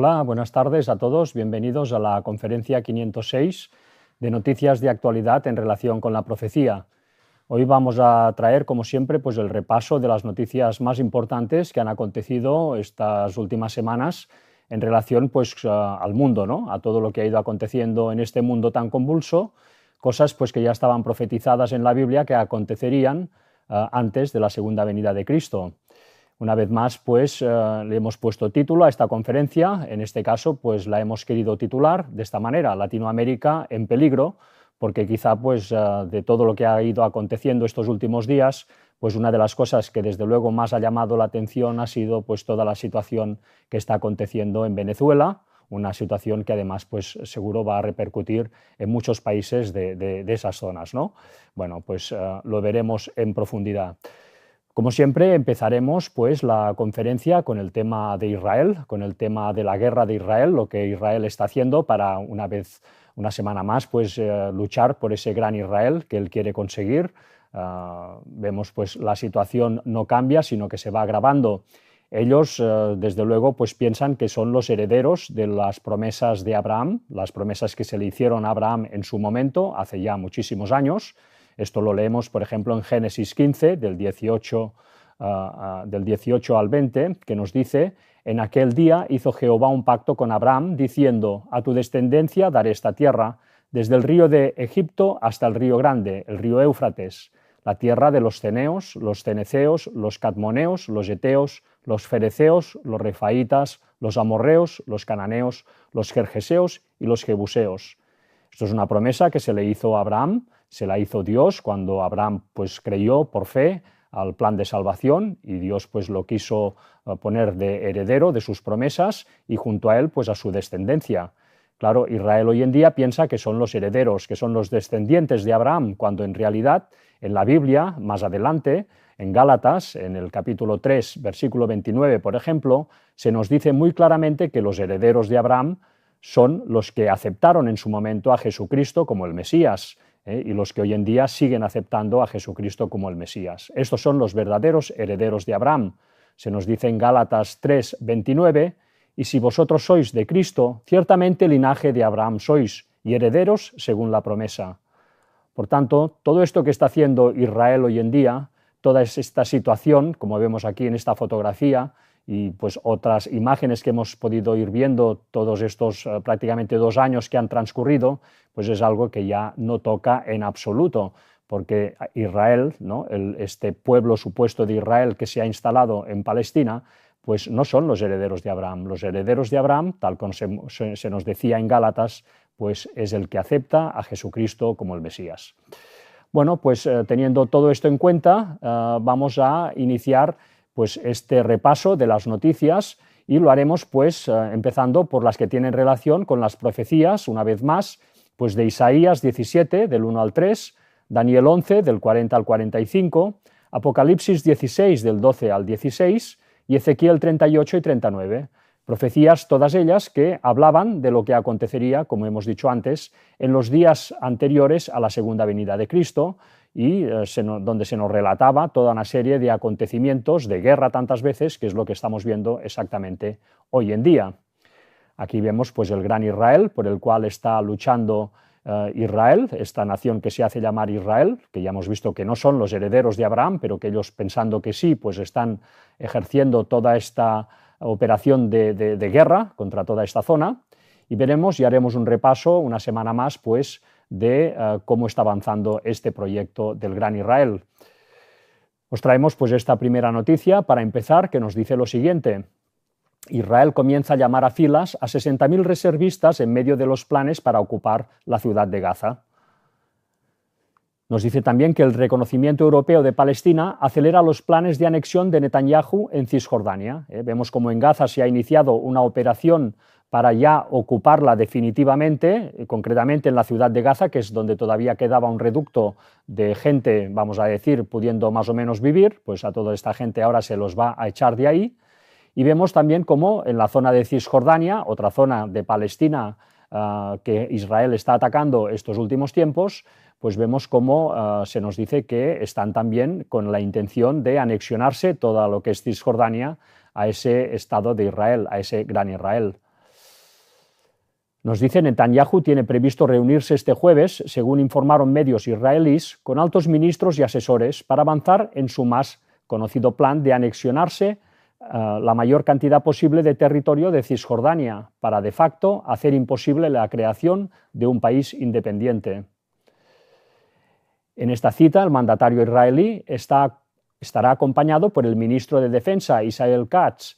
Hola, buenas tardes a todos. Bienvenidos a la conferencia 506 de noticias de actualidad en relación con la profecía. Hoy vamos a traer, como siempre, pues el repaso de las noticias más importantes que han acontecido estas últimas semanas en relación pues, al mundo, ¿no? A todo lo que ha ido aconteciendo en este mundo tan convulso, cosas pues, que ya estaban profetizadas en la Biblia que acontecerían antes de la segunda venida de Cristo. Una vez más, pues le hemos puesto título a esta conferencia. En este caso, pues la hemos querido titular de esta manera: Latinoamérica en peligro, porque quizá pues de todo lo que ha ido aconteciendo estos últimos días, pues una de las cosas que desde luego más ha llamado la atención ha sido pues toda la situación que está aconteciendo en Venezuela, una situación que además pues seguro va a repercutir en muchos países de esas zonas, ¿no? Bueno, pues lo veremos en profundidad. Como siempre, empezaremos pues, la conferencia con el tema de Israel, con el tema de la guerra de Israel, lo que Israel está haciendo para una semana más, pues, luchar por ese gran Israel que él quiere conseguir. Vemos pues la situación no cambia, sino que se va agravando. Ellos, desde luego, pues piensan que son los herederos de las promesas de Abraham, las promesas que se le hicieron a Abraham en su momento, hace ya muchísimos años. Esto lo leemos, por ejemplo, en Génesis 15, del 18 al 20, que nos dice: en aquel día hizo Jehová un pacto con Abraham, diciendo: a tu descendencia daré esta tierra, desde el río de Egipto hasta el río grande, el río Éufrates, la tierra de los ceneos, los ceneceos, los cadmoneos, los eteos, los fereceos, los refaitas, los amorreos, los cananeos, los gergeseos y los jebuseos. Esto es una promesa que se le hizo a Abraham, se la hizo Dios cuando Abraham pues, creyó por fe al plan de salvación, y Dios pues, lo quiso poner de heredero de sus promesas y junto a él pues, a su descendencia. Claro, Israel hoy en día piensa que son los herederos, que son los descendientes de Abraham, cuando en realidad en la Biblia, más adelante, en Gálatas, en el capítulo 3, versículo 29, por ejemplo, se nos dice muy claramente que los herederos de Abraham son los que aceptaron en su momento a Jesucristo como el Mesías, y los que hoy en día siguen aceptando a Jesucristo como el Mesías. Estos son los verdaderos herederos de Abraham. Se nos dice en Gálatas 3, 29, y si vosotros sois de Cristo, ciertamente linaje de Abraham sois, y herederos según la promesa. Por tanto, todo esto que está haciendo Israel hoy en día, toda esta situación, como vemos aquí en esta fotografía, y pues otras imágenes que hemos podido ir viendo todos estos prácticamente 2 años que han transcurrido, pues es algo que ya no toca en absoluto, porque Israel, ¿no? Este pueblo supuesto de Israel que se ha instalado en Palestina, pues no son los herederos de Abraham. Los herederos de Abraham, tal como se nos decía en Gálatas, pues es el que acepta a Jesucristo como el Mesías. Bueno, pues teniendo todo esto en cuenta, vamos a iniciar pues este repaso de las noticias, y lo haremos pues empezando por las que tienen relación con las profecías, una vez más, pues de Isaías 17, del 1 al 3, Daniel 11, del 40 al 45, Apocalipsis 16, del 12 al 16, y Ezequiel 38 y 39. Profecías todas ellas que hablaban de lo que acontecería, como hemos dicho antes, en los días anteriores a la segunda venida de Cristo, y donde se nos relataba toda una serie de acontecimientos de guerra tantas veces, que es lo que estamos viendo exactamente hoy en día. Aquí vemos pues el gran Israel, por el cual está luchando Israel, esta nación que se hace llamar Israel, que ya hemos visto que no son los herederos de Abraham, pero que ellos, pensando que sí, pues están ejerciendo toda esta operación de guerra contra toda esta zona. Y veremos y haremos un repaso una semana más pues de cómo está avanzando este proyecto del gran Israel. Os traemos pues esta primera noticia para empezar, que nos dice lo siguiente: Israel comienza a llamar a filas a 60.000 reservistas en medio de los planes para ocupar la ciudad de Gaza. Nos dice también que el reconocimiento europeo de Palestina acelera los planes de anexión de Netanyahu en Cisjordania. Vemos como en Gaza se ha iniciado una operación para ya ocuparla definitivamente, concretamente en la ciudad de Gaza, que es donde todavía quedaba un reducto de gente, vamos a decir, pudiendo más o menos vivir, pues a toda esta gente ahora se los va a echar de ahí. Y vemos también cómo en la zona de Cisjordania, otra zona de Palestina que Israel está atacando estos últimos tiempos, pues vemos cómo se nos dice que están también con la intención de anexionarse todo lo que es Cisjordania a ese Estado de Israel, a ese gran Israel. Nos dice Netanyahu tiene previsto reunirse este jueves, según informaron medios israelíes, con altos ministros y asesores para avanzar en su más conocido plan de anexionarse la mayor cantidad posible de territorio de Cisjordania para, de facto, hacer imposible la creación de un país independiente. En esta cita, el mandatario israelí estará acompañado por el ministro de Defensa, Israel Katz,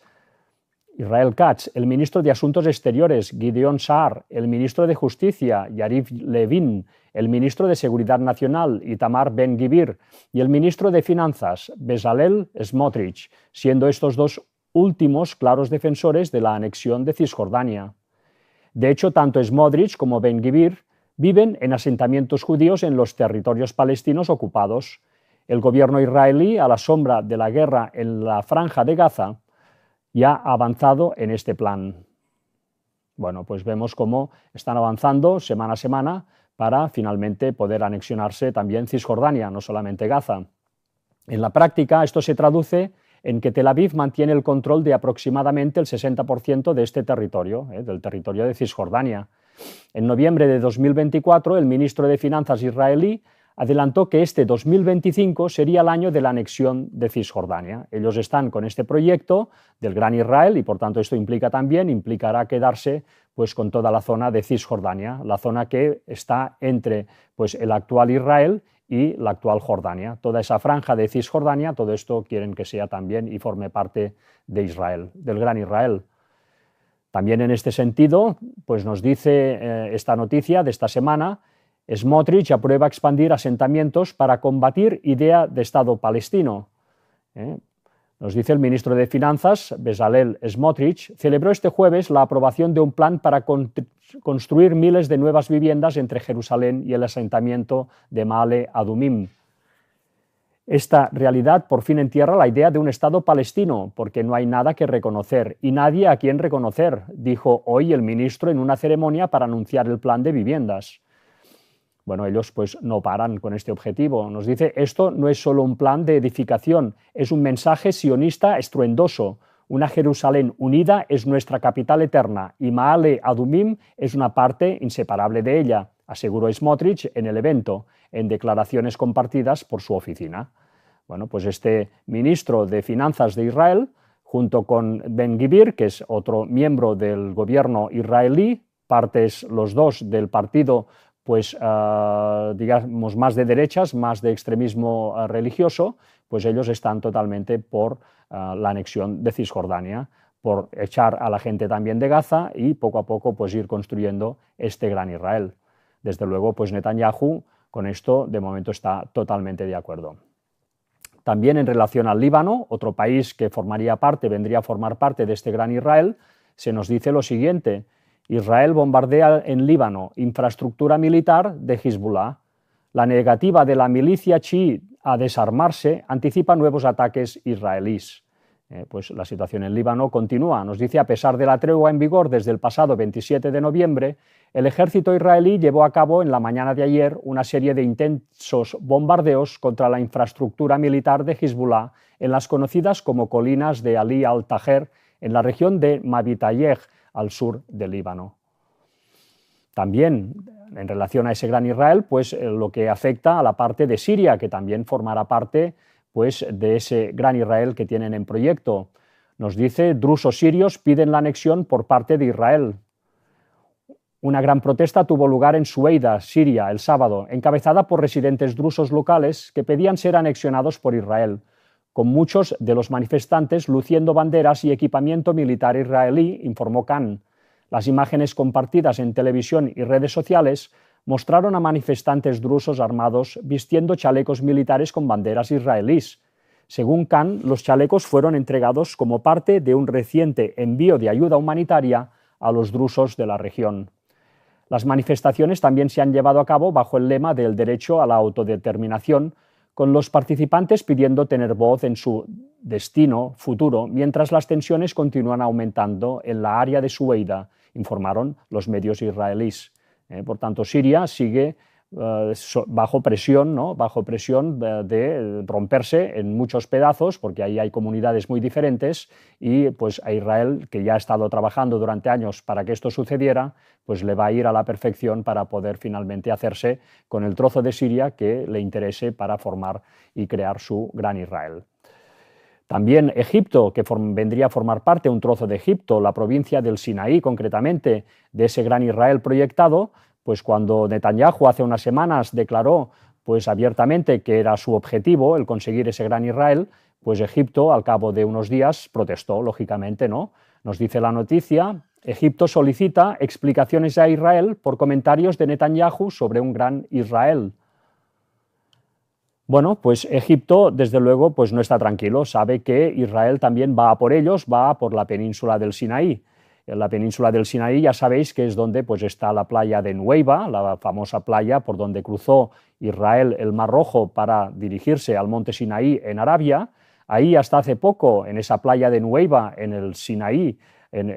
el ministro de Asuntos Exteriores, Gideon Saar, el ministro de Justicia, Yariv Levin, el ministro de Seguridad Nacional, Itamar Ben-Gvir, y el ministro de Finanzas, Bezalel Smotrich, siendo estos dos últimos claros defensores de la anexión de Cisjordania. De hecho, tanto Smotrich como Ben-Gvir viven en asentamientos judíos en los territorios palestinos ocupados. El gobierno israelí, a la sombra de la guerra en la Franja de Gaza, ya ha avanzado en este plan. Bueno, pues vemos cómo están avanzando semana a semana para finalmente poder anexionarse también Cisjordania, no solamente Gaza. En la práctica, esto se traduce en que Tel Aviv mantiene el control de aproximadamente el 60% de este territorio, del territorio de Cisjordania. En noviembre de 2024, el ministro de Finanzas israelí adelantó que este 2025 sería el año de la anexión de Cisjordania. Ellos están con este proyecto del Gran Israel y, por tanto, esto implicará quedarse pues, con toda la zona de Cisjordania, la zona que está entre pues, el actual Israel y la actual Jordania. Toda esa franja de Cisjordania, todo esto quieren que sea también y forme parte de Israel, del Gran Israel. También en este sentido, pues nos dice esta noticia de esta semana, Smotrich aprueba expandir asentamientos para combatir idea de Estado palestino. Nos dice el ministro de Finanzas, Bezalel Smotrich, celebró este jueves la aprobación de un plan para construir miles de nuevas viviendas entre Jerusalén y el asentamiento de Maale Adumim. Esta realidad por fin entierra la idea de un Estado palestino, porque no hay nada que reconocer y nadie a quien reconocer, dijo hoy el ministro en una ceremonia para anunciar el plan de viviendas. Bueno, ellos pues no paran con este objetivo. Nos dice, esto no es solo un plan de edificación, es un mensaje sionista estruendoso. Una Jerusalén unida es nuestra capital eterna y Maale Adumim es una parte inseparable de ella, aseguró Smotrich en el evento, en declaraciones compartidas por su oficina. Bueno, pues este ministro de Finanzas de Israel, junto con Ben-Gvir, que es otro miembro del gobierno israelí, partes los dos del partido pues digamos más de derechas, más de extremismo religioso, pues ellos están totalmente por la anexión de Cisjordania, por echar a la gente también de Gaza y poco a poco pues ir construyendo este gran Israel. Desde luego, pues Netanyahu con esto de momento está totalmente de acuerdo. También en relación al Líbano, otro país que vendría a formar parte de este gran Israel, se nos dice lo siguiente: Israel bombardea en Líbano infraestructura militar de Hezbollah. La negativa de la milicia chií a desarmarse anticipa nuevos ataques israelíes. Pues la situación en Líbano continúa. Nos dice, a pesar de la tregua en vigor desde el pasado 27 de noviembre, el ejército israelí llevó a cabo en la mañana de ayer una serie de intensos bombardeos contra la infraestructura militar de Hezbollah en las conocidas como colinas de Ali al-Tajer, en la región de Mabitayeh, al sur del Líbano. También, en relación a ese gran Israel, pues lo que afecta a la parte de Siria, que también formará parte pues, de ese gran Israel que tienen en proyecto. Nos dice, drusos sirios piden la anexión por parte de Israel. Una gran protesta tuvo lugar en Sueida, Siria, el sábado, encabezada por residentes drusos locales que pedían ser anexionados por Israel, con muchos de los manifestantes luciendo banderas y equipamiento militar israelí, informó Khan. Las imágenes compartidas en televisión y redes sociales mostraron a manifestantes drusos armados vistiendo chalecos militares con banderas israelíes. Según Khan, los chalecos fueron entregados como parte de un reciente envío de ayuda humanitaria a los drusos de la región. Las manifestaciones también se han llevado a cabo bajo el lema del derecho a la autodeterminación, con los participantes pidiendo tener voz en su destino futuro, mientras las tensiones continúan aumentando en la área de Sueida, informaron los medios israelíes. Por tanto, Siria sigue bajo presión, ¿no? Bajo presión de romperse en muchos pedazos, porque ahí hay comunidades muy diferentes y pues a Israel, que ya ha estado trabajando durante años para que esto sucediera, pues le va a ir a la perfección para poder finalmente hacerse con el trozo de Siria que le interese para formar y crear su gran Israel. También Egipto, que vendría a formar parte, un trozo de Egipto, la provincia del Sinaí concretamente, de ese gran Israel proyectado, pues cuando Netanyahu hace unas semanas declaró pues abiertamente que era su objetivo el conseguir ese gran Israel, pues Egipto al cabo de unos días protestó, lógicamente, ¿no? Nos dice la noticia, Egipto solicita explicaciones a Israel por comentarios de Netanyahu sobre un gran Israel. Bueno, pues Egipto, desde luego, pues no está tranquilo, sabe que Israel también va a por ellos, va por la península del Sinaí. En la península del Sinaí ya sabéis que es donde pues, está la playa de Nueiba, la famosa playa por donde cruzó Israel el Mar Rojo para dirigirse al monte Sinaí en Arabia. Ahí hasta hace poco, en esa playa de Nueiba, en el Sinaí, en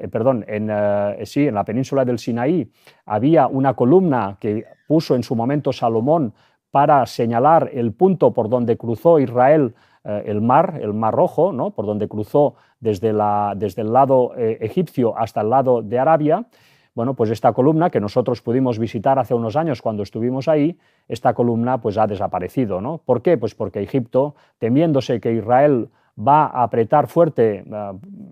la península del Sinaí, había una columna que puso en su momento Salomón para señalar el punto por donde cruzó Israel el Mar Rojo, ¿no? Por donde cruzó desde el lado egipcio hasta el lado de Arabia. Bueno, pues esta columna que nosotros pudimos visitar hace unos años cuando estuvimos ahí, esta columna pues ha desaparecido, ¿no? ¿Por qué? Pues porque Egipto, temiéndose que Israel va a apretar fuerte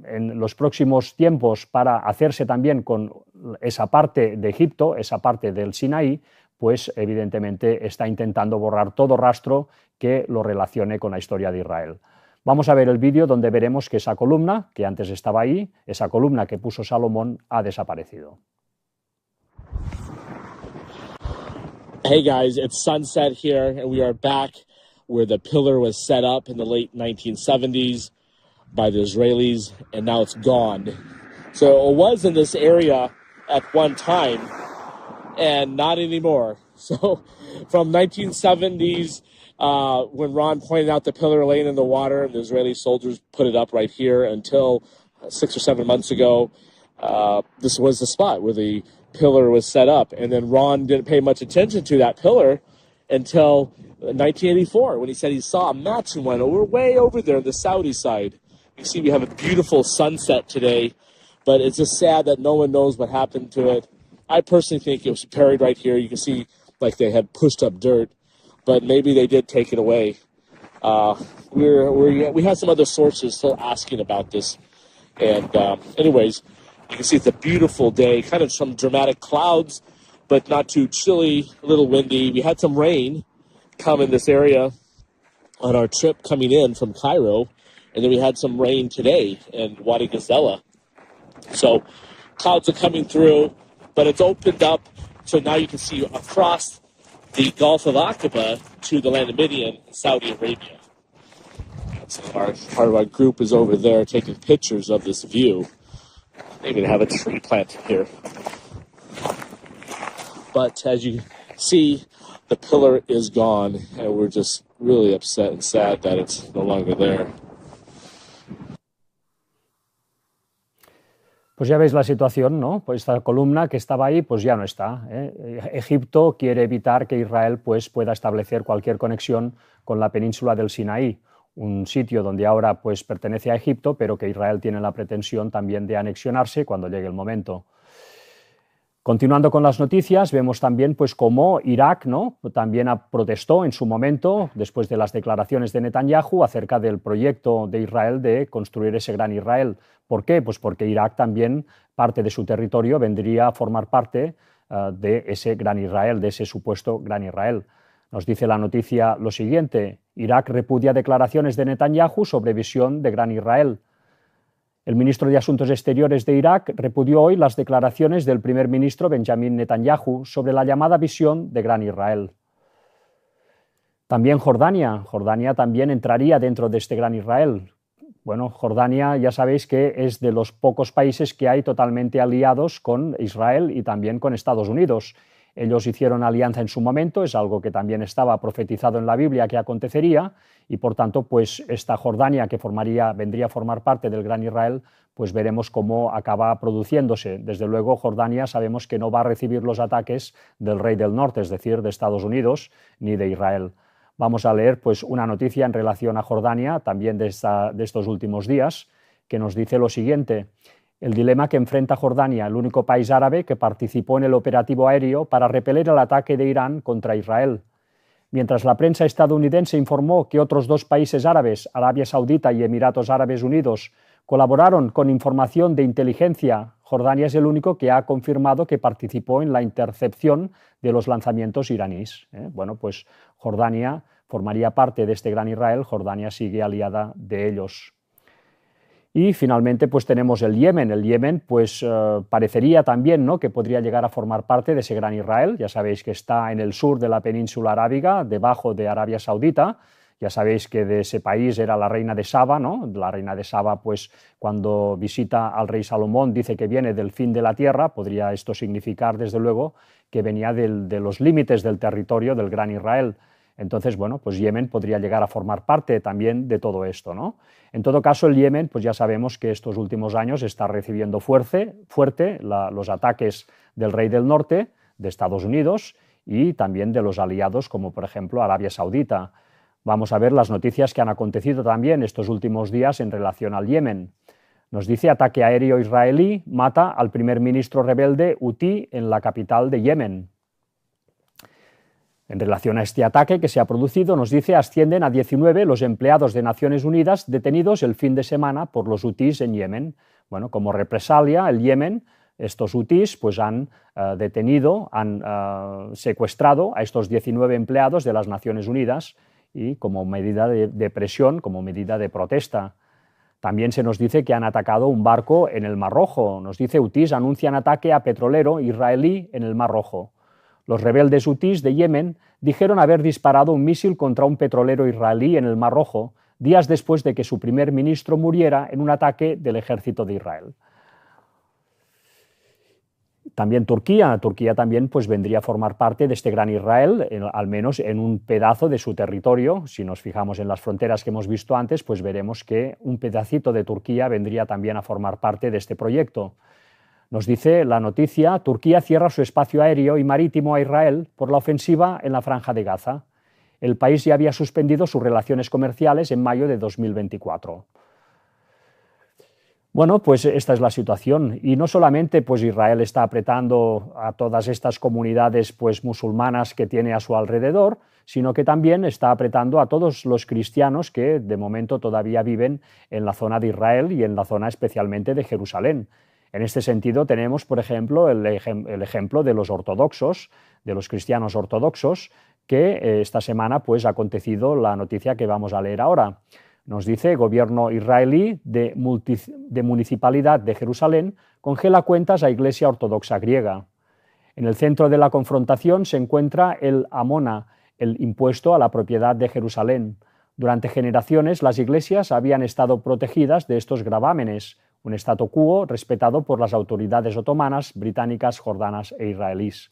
en los próximos tiempos para hacerse también con esa parte de Egipto, esa parte del Sinaí, pues evidentemente está intentando borrar todo rastro que lo relacione con la historia de Israel. Vamos a ver el vídeo donde veremos que esa columna, que antes estaba ahí, esa columna que puso Salomón, ha desaparecido. Hey guys, it's sunset here, and we are back where the pillar was set up in the late 1970s by the Israelis, and now it's gone. So it was in this area at one time, and not anymore. So from 1970s, when Ron pointed out the pillar laying in the water, and the Israeli soldiers put it up right here until 6 or 7 months ago, this was the spot where the pillar was set up. And then Ron didn't pay much attention to that pillar until 1984, when he said he saw a matching one way over there on the Saudi side. You see we have a beautiful sunset today, but it's just sad that no one knows what happened to it. I personally think it was buried right here. You can see like they had pushed up dirt, but maybe they did take it away. We had some other sources still asking about this. And anyways, you can see it's a beautiful day, kind of some dramatic clouds, but not too chilly, a little windy. We had some rain come in this area on our trip coming in from Cairo, and then we had some rain today in Wadi Gazella. So clouds are coming through, but it's opened up, so now you can see across the Gulf of Aqaba to the land of Midian in Saudi Arabia. So part of our group is over there taking pictures of this view. They even have a tree planted here. But as you see, the pillar is gone, and we're just really upset and sad that it's no longer there. Pues ya veis la situación, ¿no? Pues esta columna que estaba ahí, pues ya no está, ¿eh? Egipto quiere evitar que Israel pues, pueda establecer cualquier conexión con la península del Sinaí, un sitio donde ahora pues, pertenece a Egipto, pero que Israel tiene la pretensión también de anexionarse cuando llegue el momento. Continuando con las noticias, vemos también pues, cómo Irak, ¿no? También protestó en su momento, después de las declaraciones de Netanyahu, acerca del proyecto de Israel de construir ese gran Israel. ¿Por qué? Pues porque Irak también, parte de su territorio, vendría a formar parte de ese gran Israel, de ese supuesto gran Israel. Nos dice la noticia lo siguiente: Irak repudia declaraciones de Netanyahu sobre visión de gran Israel. El ministro de Asuntos Exteriores de Irak repudió hoy las declaraciones del primer ministro Benjamin Netanyahu sobre la llamada visión de Gran Israel. También Jordania también entraría dentro de este Gran Israel. Bueno, Jordania ya sabéis que es de los pocos países que hay totalmente aliados con Israel y también con Estados Unidos. Ellos hicieron alianza en su momento, es algo que también estaba profetizado en la Biblia que acontecería, y por tanto, pues esta Jordania que vendría a formar parte del Gran Israel, pues veremos cómo acaba produciéndose. Desde luego, Jordania sabemos que no va a recibir los ataques del Rey del Norte, es decir, de Estados Unidos ni de Israel. Vamos a leer pues una noticia en relación a Jordania, también de estos últimos días, que nos dice lo siguiente: el dilema que enfrenta Jordania, el único país árabe que participó en el operativo aéreo para repeler el ataque de Irán contra Israel. Mientras la prensa estadounidense informó que otros dos países árabes, Arabia Saudita y Emiratos Árabes Unidos, colaboraron con información de inteligencia, Jordania es el único que ha confirmado que participó en la intercepción de los lanzamientos iraníes. Bueno, pues Jordania formaría parte de este Gran Israel, Jordania sigue aliada de ellos. Y finalmente pues tenemos el Yemen. El Yemen pues parecería también, ¿no?, que podría llegar a formar parte de ese Gran Israel. Ya sabéis que está en el sur de la península arábiga, debajo de Arabia Saudita. Ya sabéis que de ese país era la reina de Saba, ¿no? La reina de Saba, pues cuando visita al rey Salomón dice que viene del fin de la tierra. Podría esto significar, desde luego, que venía de los límites del territorio del Gran Israel. Entonces, bueno, pues Yemen podría llegar a formar parte también de todo esto, ¿no? En todo caso, el Yemen, pues ya sabemos que estos últimos años está recibiendo fuerte los ataques del Rey del Norte, de Estados Unidos, y también de los aliados, como por ejemplo Arabia Saudita. Vamos a ver las noticias que han acontecido también estos últimos días en relación al Yemen. Nos dice: ataque aéreo israelí mata al primer ministro rebelde Houthi en la capital de Yemen. En relación a este ataque que se ha producido, nos dice: ascienden a 19 los empleados de Naciones Unidas detenidos el fin de semana por los hutíes en Yemen. Bueno, como represalia, el Yemen, estos hutíes pues han detenido, han secuestrado a estos 19 empleados de las Naciones Unidas, y como medida de presión, como medida de protesta. También se nos dice que han atacado un barco en el Mar Rojo. Nos dice: hutíes anuncian ataque a petrolero israelí en el Mar Rojo. Los rebeldes hutíes de Yemen dijeron haber disparado un misil contra un petrolero israelí en el Mar Rojo, días después de que su primer ministro muriera en un ataque del ejército de Israel. También Turquía también pues vendría a formar parte de este Gran Israel, al menos en un pedazo de su territorio. Si nos fijamos en las fronteras que hemos visto antes, pues veremos que un pedacito de Turquía vendría también a formar parte de este proyecto. Nos dice la noticia: Turquía cierra su espacio aéreo y marítimo a Israel por la ofensiva en la Franja de Gaza. El país ya había suspendido sus relaciones comerciales en mayo de 2024. Bueno, pues esta es la situación. Y no solamente pues Israel está apretando a todas estas comunidades pues musulmanas que tiene a su alrededor, sino que también está apretando a todos los cristianos que de momento todavía viven en la zona de Israel y en la zona especialmente de Jerusalén. En este sentido tenemos, por ejemplo, el ejemplo de los ortodoxos, de los cristianos ortodoxos, que esta semana pues ha acontecido la noticia que vamos a leer ahora. Nos dice: gobierno israelí de municipalidad de Jerusalén congela cuentas a Iglesia Ortodoxa griega. En el centro de la confrontación se encuentra el Amona, el impuesto a la propiedad de Jerusalén. Durante generaciones las iglesias habían estado protegidas de estos gravámenes, un statu quo respetado por las autoridades otomanas, británicas, jordanas e israelíes.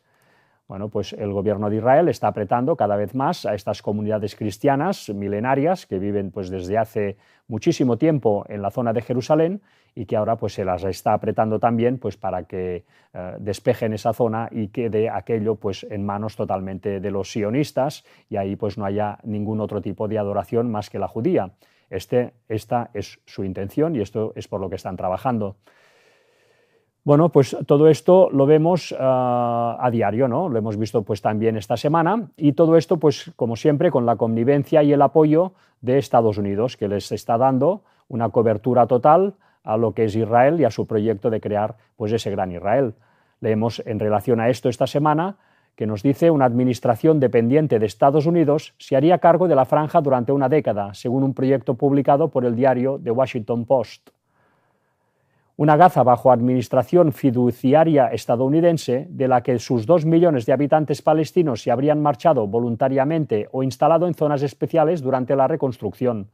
Bueno, pues el gobierno de Israel está apretando cada vez más a estas comunidades cristianas milenarias que viven pues desde hace muchísimo tiempo en la zona de Jerusalén, y que ahora pues se las está apretando también pues para que despejen esa zona y quede aquello pues en manos totalmente de los sionistas, y ahí pues no haya ningún otro tipo de adoración más que la judía. Esta es su intención y esto es por lo que están trabajando. Bueno, pues todo esto lo vemos a diario, ¿no? Lo hemos visto pues también esta semana, y todo esto pues como siempre con la connivencia y el apoyo de Estados Unidos, que les está dando una cobertura total a lo que es Israel y a su proyecto de crear pues ese Gran Israel. Leemos en relación a esto esta semana que nos dice: una administración dependiente de Estados Unidos se haría cargo de la franja durante una década, según un proyecto publicado por el diario The Washington Post. Una Gaza bajo administración fiduciaria estadounidense, de la que sus 2 millones de habitantes palestinos se habrían marchado voluntariamente o instalado en zonas especiales durante la reconstrucción.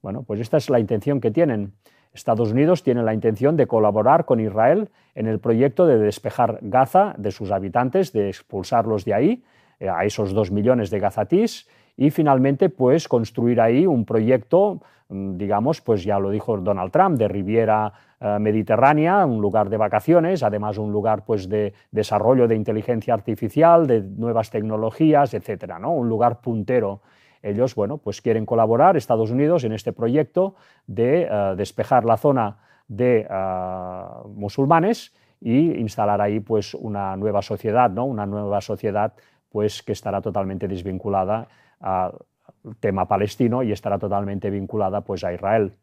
Bueno, pues esta es la intención que tienen. Estados Unidos tiene la intención de colaborar con Israel en el proyecto de despejar Gaza de sus habitantes, de expulsarlos de ahí, a esos 2 millones de gazatís, y finalmente pues construir ahí un proyecto, digamos, pues ya lo dijo Donald Trump, de Riviera Mediterránea, un lugar de vacaciones, además un lugar pues de desarrollo de inteligencia artificial, de nuevas tecnologías, etcétera, ¿no? Un lugar puntero. Ellos, bueno, pues quieren colaborar, Estados Unidos, en este proyecto de despejar la zona de musulmanes y instalar ahí pues una nueva sociedad, ¿no? Una nueva sociedad pues que estará totalmente desvinculada al tema palestino y estará totalmente vinculada pues a Israel.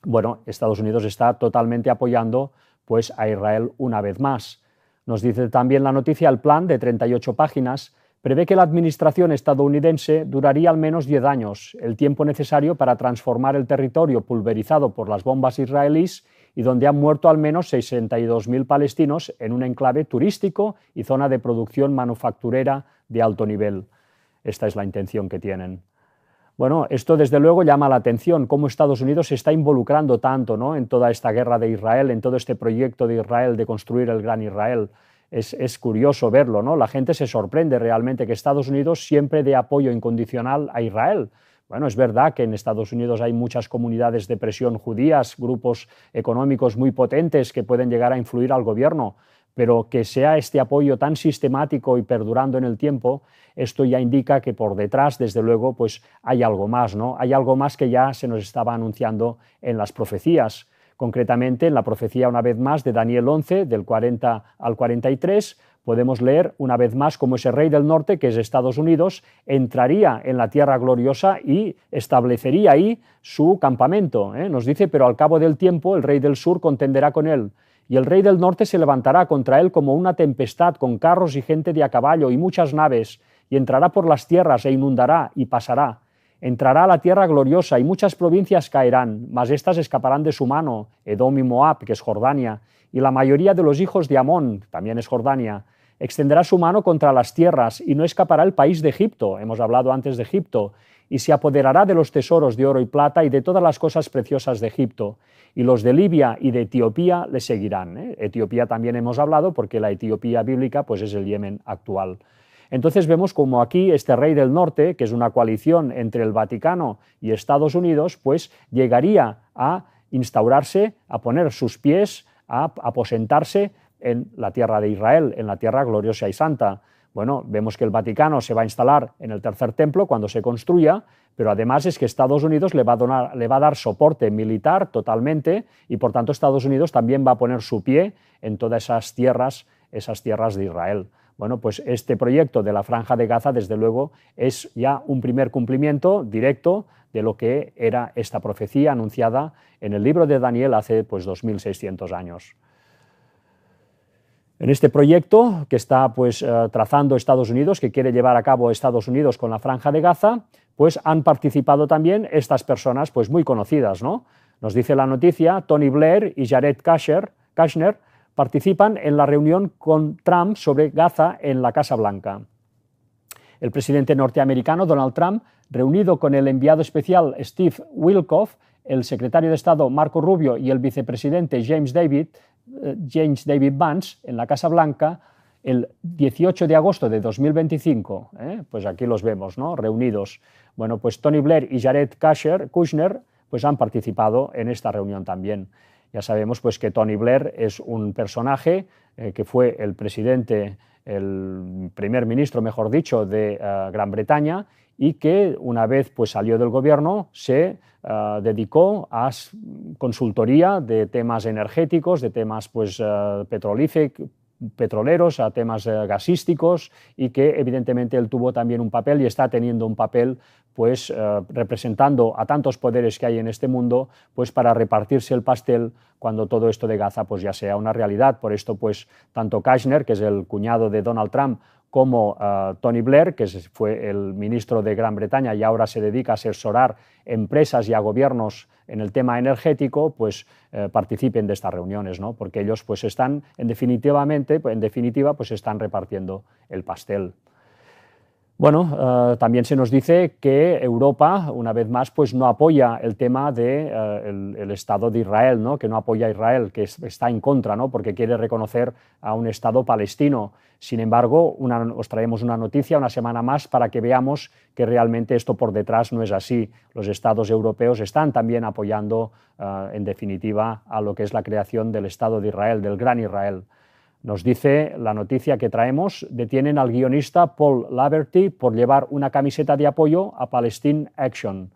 Bueno, Estados Unidos está totalmente apoyando pues a Israel una vez más. Nos dice también la noticia, el plan de 38 páginas prevé que la administración estadounidense duraría al menos 10 años, el tiempo necesario para transformar el territorio pulverizado por las bombas israelíes y donde han muerto al menos 62.000 palestinos en un enclave turístico y zona de producción manufacturera de alto nivel. Esta es la intención que tienen. Bueno, esto desde luego llama la atención, cómo Estados Unidos se está involucrando tanto, ¿no?, en toda esta guerra de Israel, en todo este proyecto de Israel de construir el gran Israel. Es curioso verlo, ¿no? La gente se sorprende realmente que Estados Unidos siempre dé apoyo incondicional a Israel. Bueno, es verdad que en Estados Unidos hay muchas comunidades de presión judías, grupos económicos muy potentes que pueden llegar a influir al gobierno, pero que sea este apoyo tan sistemático y perdurando en el tiempo, esto ya indica que por detrás, desde luego, pues hay algo más, ¿no? Hay algo más que ya se nos estaba anunciando en las profecías. Concretamente, en la profecía, una vez más, de Daniel 11, del 40 al 43, podemos leer una vez más cómo ese rey del norte, que es Estados Unidos, entraría en la tierra gloriosa y establecería ahí su campamento. Nos dice, pero al cabo del tiempo el rey del sur contenderá con él, y el rey del norte se levantará contra él como una tempestad, con carros y gente de a caballo y muchas naves, y entrará por las tierras e inundará y pasará. Entrará a la tierra gloriosa y muchas provincias caerán, mas éstas escaparán de su mano, Edom y Moab, que es Jordania, y la mayoría de los hijos de Amón, también es Jordania. Extenderá su mano contra las tierras y no escapará el país de Egipto, hemos hablado antes de Egipto, y se apoderará de los tesoros de oro y plata y de todas las cosas preciosas de Egipto, y los de Libia y de Etiopía le seguirán. Etiopía también hemos hablado porque la Etiopía bíblica pues es el Yemen actual. Entonces vemos como aquí este rey del norte, que es una coalición entre el Vaticano y Estados Unidos, pues llegaría a instaurarse, a poner sus pies, a aposentarse en la tierra de Israel, en la tierra gloriosa y santa. Bueno, vemos que el Vaticano se va a instalar en el tercer templo cuando se construya, pero además es que Estados Unidos le va a dar soporte militar totalmente y por tanto Estados Unidos también va a poner su pie en todas esas tierras de Israel. Bueno, pues este proyecto de la Franja de Gaza, desde luego, es ya un primer cumplimiento directo de lo que era esta profecía anunciada en el libro de Daniel hace pues 2600 años. En este proyecto que está pues trazando Estados Unidos, que quiere llevar a cabo Estados Unidos con la Franja de Gaza, pues han participado también estas personas pues muy conocidas, ¿no? Nos dice la noticia, Tony Blair y Jared Kushner participan en la reunión con Trump sobre Gaza en la Casa Blanca. El presidente norteamericano Donald Trump, reunido con el enviado especial Steve Witkoff, el secretario de Estado Marco Rubio y el vicepresidente James David Vance en la Casa Blanca el 18 de agosto de 2025, pues aquí los vemos, ¿no?, reunidos. Bueno, pues Tony Blair y Jared Kushner pues han participado en esta reunión también. Ya sabemos pues que Tony Blair es un personaje que fue el presidente, el primer ministro, mejor dicho, de Gran Bretaña y que una vez pues salió del gobierno se dedicó a consultoría de temas energéticos, de temas pues petroleros, a temas gasísticos y que evidentemente él tuvo también un papel y está teniendo un papel pues representando a tantos poderes que hay en este mundo pues para repartirse el pastel cuando todo esto de Gaza pues ya sea una realidad. Por esto pues tanto Kushner, que es el cuñado de Donald Trump, como Tony Blair, que fue el ministro de Gran Bretaña y ahora se dedica a asesorar empresas y a gobiernos en el tema energético, pues participen de estas reuniones, ¿no? Porque ellos pues están, en definitiva, pues están repartiendo el pastel. Bueno, también se nos dice que Europa, una vez más, pues no apoya el tema del el Estado de Israel, ¿no? Que no apoya a Israel, que está en contra, ¿no? Porque quiere reconocer a un Estado palestino. Sin embargo, os traemos una noticia una semana más para que veamos que realmente esto por detrás no es así. Los Estados europeos están también apoyando, en definitiva, a lo que es la creación del Estado de Israel, del Gran Israel. Nos dice la noticia que traemos, detienen al guionista Paul Laverty por llevar una camiseta de apoyo a Palestine Action.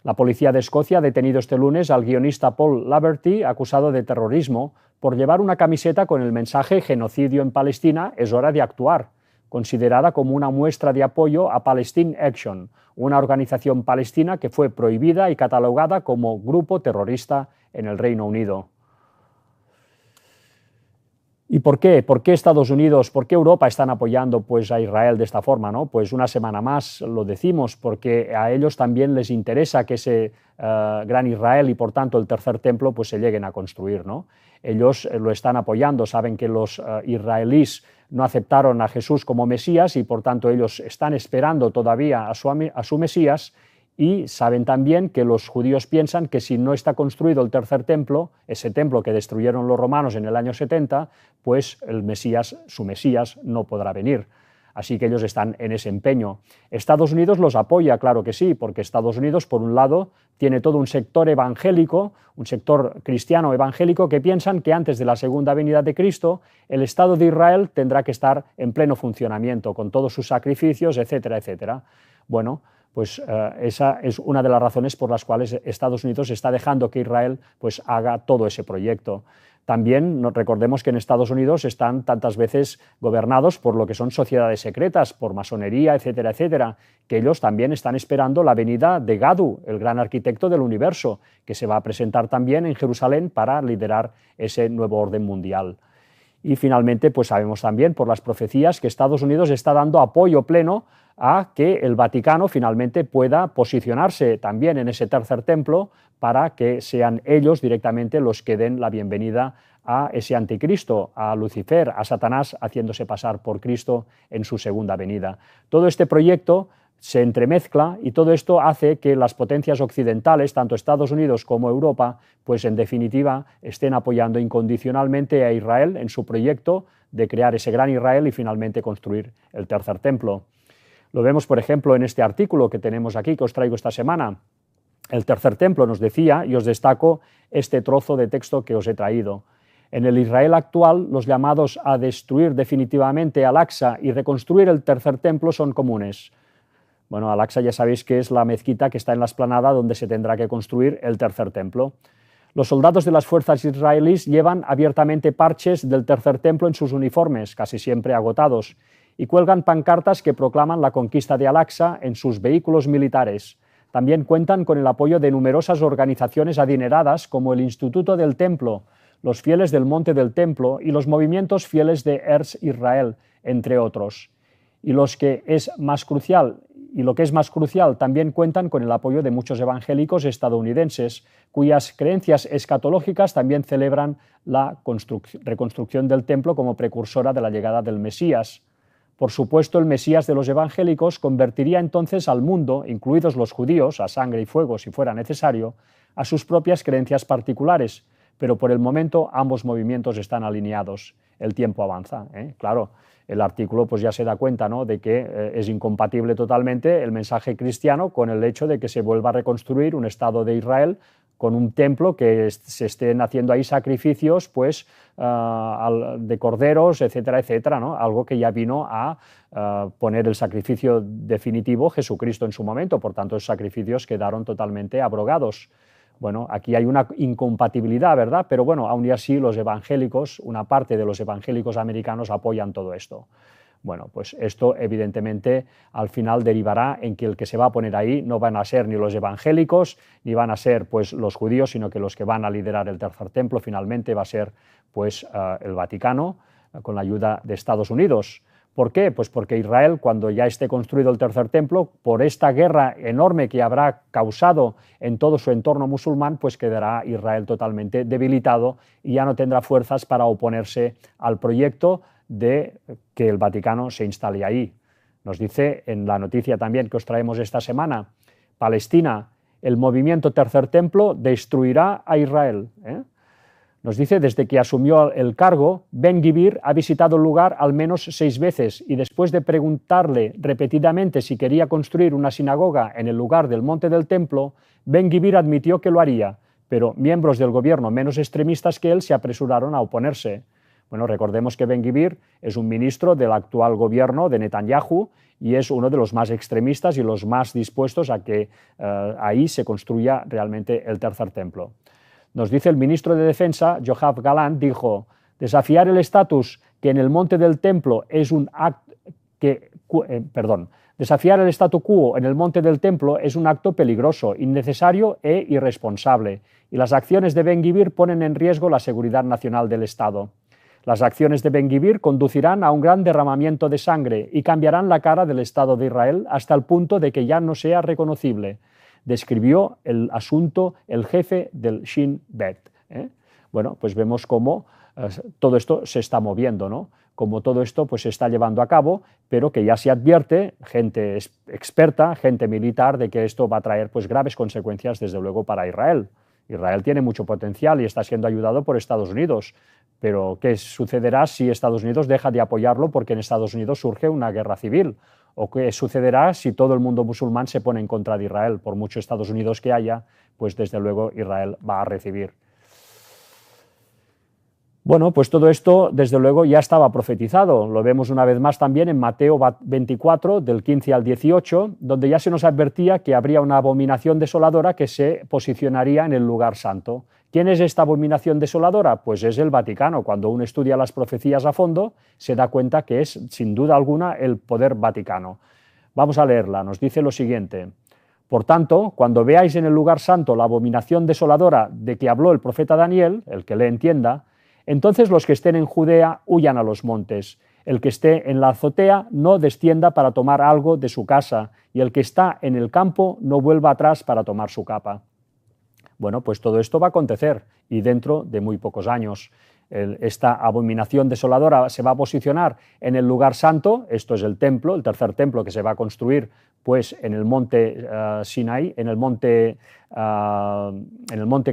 La policía de Escocia ha detenido este lunes al guionista Paul Laverty, acusado de terrorismo, por llevar una camiseta con el mensaje «Genocidio en Palestina, es hora de actuar», considerada como una muestra de apoyo a Palestine Action, una organización palestina que fue prohibida y catalogada como grupo terrorista en el Reino Unido. ¿Y por qué? ¿Por qué Estados Unidos, por qué Europa están apoyando pues, a Israel de esta forma, ¿no? Pues una semana más lo decimos, porque a ellos también les interesa que ese gran Israel y por tanto el tercer templo pues, se lleguen a construir, ¿no? Ellos lo están apoyando, saben que los israelíes no aceptaron a Jesús como Mesías y por tanto ellos están esperando todavía a su Mesías. Y saben también que los judíos piensan que si no está construido el tercer templo, ese templo que destruyeron los romanos en el año 70, pues el Mesías, su Mesías, no podrá venir. Así que ellos están en ese empeño. Estados Unidos los apoya, claro que sí, porque Estados Unidos, por un lado, tiene todo un sector evangélico, un sector cristiano evangélico, que piensan que antes de la segunda venida de Cristo, el Estado de Israel tendrá que estar en pleno funcionamiento, con todos sus sacrificios, etcétera, etcétera. Bueno, pues esa es una de las razones por las cuales Estados Unidos está dejando que Israel pues, haga todo ese proyecto. También recordemos que en Estados Unidos están tantas veces gobernados por lo que son sociedades secretas, por masonería, etcétera, etcétera, que ellos también están esperando la venida de Gadu, el gran arquitecto del universo, que se va a presentar también en Jerusalén para liderar ese nuevo orden mundial. Y finalmente, pues sabemos también por las profecías que Estados Unidos está dando apoyo pleno a que el Vaticano finalmente pueda posicionarse también en ese tercer templo para que sean ellos directamente los que den la bienvenida a ese anticristo, a Lucifer, a Satanás, haciéndose pasar por Cristo en su segunda venida. Todo este proyecto se entremezcla y todo esto hace que las potencias occidentales, tanto Estados Unidos como Europa, pues en definitiva estén apoyando incondicionalmente a Israel en su proyecto de crear ese gran Israel y finalmente construir el tercer templo. Lo vemos, por ejemplo, en este artículo que tenemos aquí, que os traigo esta semana. El tercer templo nos decía, y os destaco este trozo de texto que os he traído. En el Israel actual, los llamados a destruir definitivamente Al-Aqsa y reconstruir el tercer templo son comunes. Bueno, Al-Aqsa ya sabéis que es la mezquita que está en la explanada donde se tendrá que construir el tercer templo. Los soldados de las fuerzas israelíes llevan abiertamente parches del tercer templo en sus uniformes, casi siempre agotados, y cuelgan pancartas que proclaman la conquista de Al-Aqsa en sus vehículos militares. También cuentan con el apoyo de numerosas organizaciones adineradas como el Instituto del Templo, los Fieles del Monte del Templo y los movimientos fieles de Eretz Israel, entre otros. Y lo que es más crucial, también cuentan con el apoyo de muchos evangélicos estadounidenses, cuyas creencias escatológicas también celebran la reconstrucción del templo como precursora de la llegada del Mesías. Por supuesto, el Mesías de los evangélicos convertiría entonces al mundo, incluidos los judíos, a sangre y fuego si fuera necesario, a sus propias creencias particulares, pero por el momento ambos movimientos están alineados. El tiempo avanza, Claro, el artículo pues ya se da cuenta, ¿no?, de que es incompatible totalmente el mensaje cristiano con el hecho de que se vuelva a reconstruir un Estado de Israel con un templo, que se estén haciendo ahí sacrificios pues, de corderos, etcétera, etcétera, ¿no? Algo que ya vino a poner el sacrificio definitivo Jesucristo en su momento, por tanto, los sacrificios quedaron totalmente abrogados. Bueno, aquí hay una incompatibilidad, ¿verdad? Pero bueno, aún y así los evangélicos, una parte de los evangélicos americanos apoyan todo esto. Bueno, pues esto evidentemente al final derivará en que el que se va a poner ahí no van a ser ni los evangélicos ni van a ser pues los judíos, sino que los que van a liderar el tercer templo finalmente va a ser pues el Vaticano con la ayuda de Estados Unidos. ¿Por qué? Pues porque Israel, cuando ya esté construido el tercer templo, por esta guerra enorme que habrá causado en todo su entorno musulmán, pues quedará Israel totalmente debilitado y ya no tendrá fuerzas para oponerse al proyecto de que el Vaticano se instale ahí. Nos dice en la noticia también que os traemos esta semana, Palestina, el movimiento Tercer Templo destruirá a Israel. Nos dice, desde que asumió el cargo, Ben-Gvir ha visitado el lugar al menos 6 veces y después de preguntarle repetidamente si quería construir una sinagoga en el lugar del Monte del Templo, Ben-Gvir admitió que lo haría, pero miembros del gobierno menos extremistas que él se apresuraron a oponerse. Bueno, recordemos que Ben-Gvir es un ministro del actual gobierno de Netanyahu y es uno de los más extremistas y los más dispuestos a que ahí se construya realmente el Tercer Templo. Nos dice el ministro de Defensa, Yoav Gallant, dijo, desafiar el estatus que en el Monte del Templo es un acto desafiar el statu quo en el Monte del Templo es un acto peligroso, innecesario e irresponsable, y las acciones de Ben-Gvir ponen en riesgo la seguridad nacional del Estado. Las acciones de Ben-Gvir conducirán a un gran derramamiento de sangre y cambiarán la cara del Estado de Israel hasta el punto de que ya no sea reconocible. Describió el asunto el jefe del Shin Bet. Bueno, pues vemos cómo todo esto se está moviendo, ¿no? Como todo esto pues, se está llevando a cabo, pero que ya se advierte, gente experta, gente militar, de que esto va a traer pues, graves consecuencias, desde luego, para Israel. Israel tiene mucho potencial y está siendo ayudado por Estados Unidos, pero ¿qué sucederá si Estados Unidos deja de apoyarlo porque en Estados Unidos surge una guerra civil? ¿O qué sucederá si todo el mundo musulmán se pone en contra de Israel? Por mucho Estados Unidos que haya, pues desde luego Israel va a recibir. Bueno, pues todo esto desde luego ya estaba profetizado. Lo vemos una vez más también en Mateo 24, del 15 al 18, donde ya se nos advertía que habría una abominación desoladora que se posicionaría en el lugar santo. ¿Quién es esta abominación desoladora? Pues es el Vaticano. Cuando uno estudia las profecías a fondo, se da cuenta que es, sin duda alguna, el poder vaticano. Vamos a leerla. Nos dice lo siguiente. Por tanto, cuando veáis en el lugar santo la abominación desoladora de que habló el profeta Daniel, el que le entienda, entonces los que estén en Judea huyan a los montes. El que esté en la azotea no descienda para tomar algo de su casa, y el que está en el campo no vuelva atrás para tomar su capa. Bueno, pues todo esto va a acontecer, y dentro de muy pocos años. Esta abominación desoladora se va a posicionar en el lugar santo, esto es el templo, el tercer templo que se va a construir pues, en el monte Sinaí, en el monte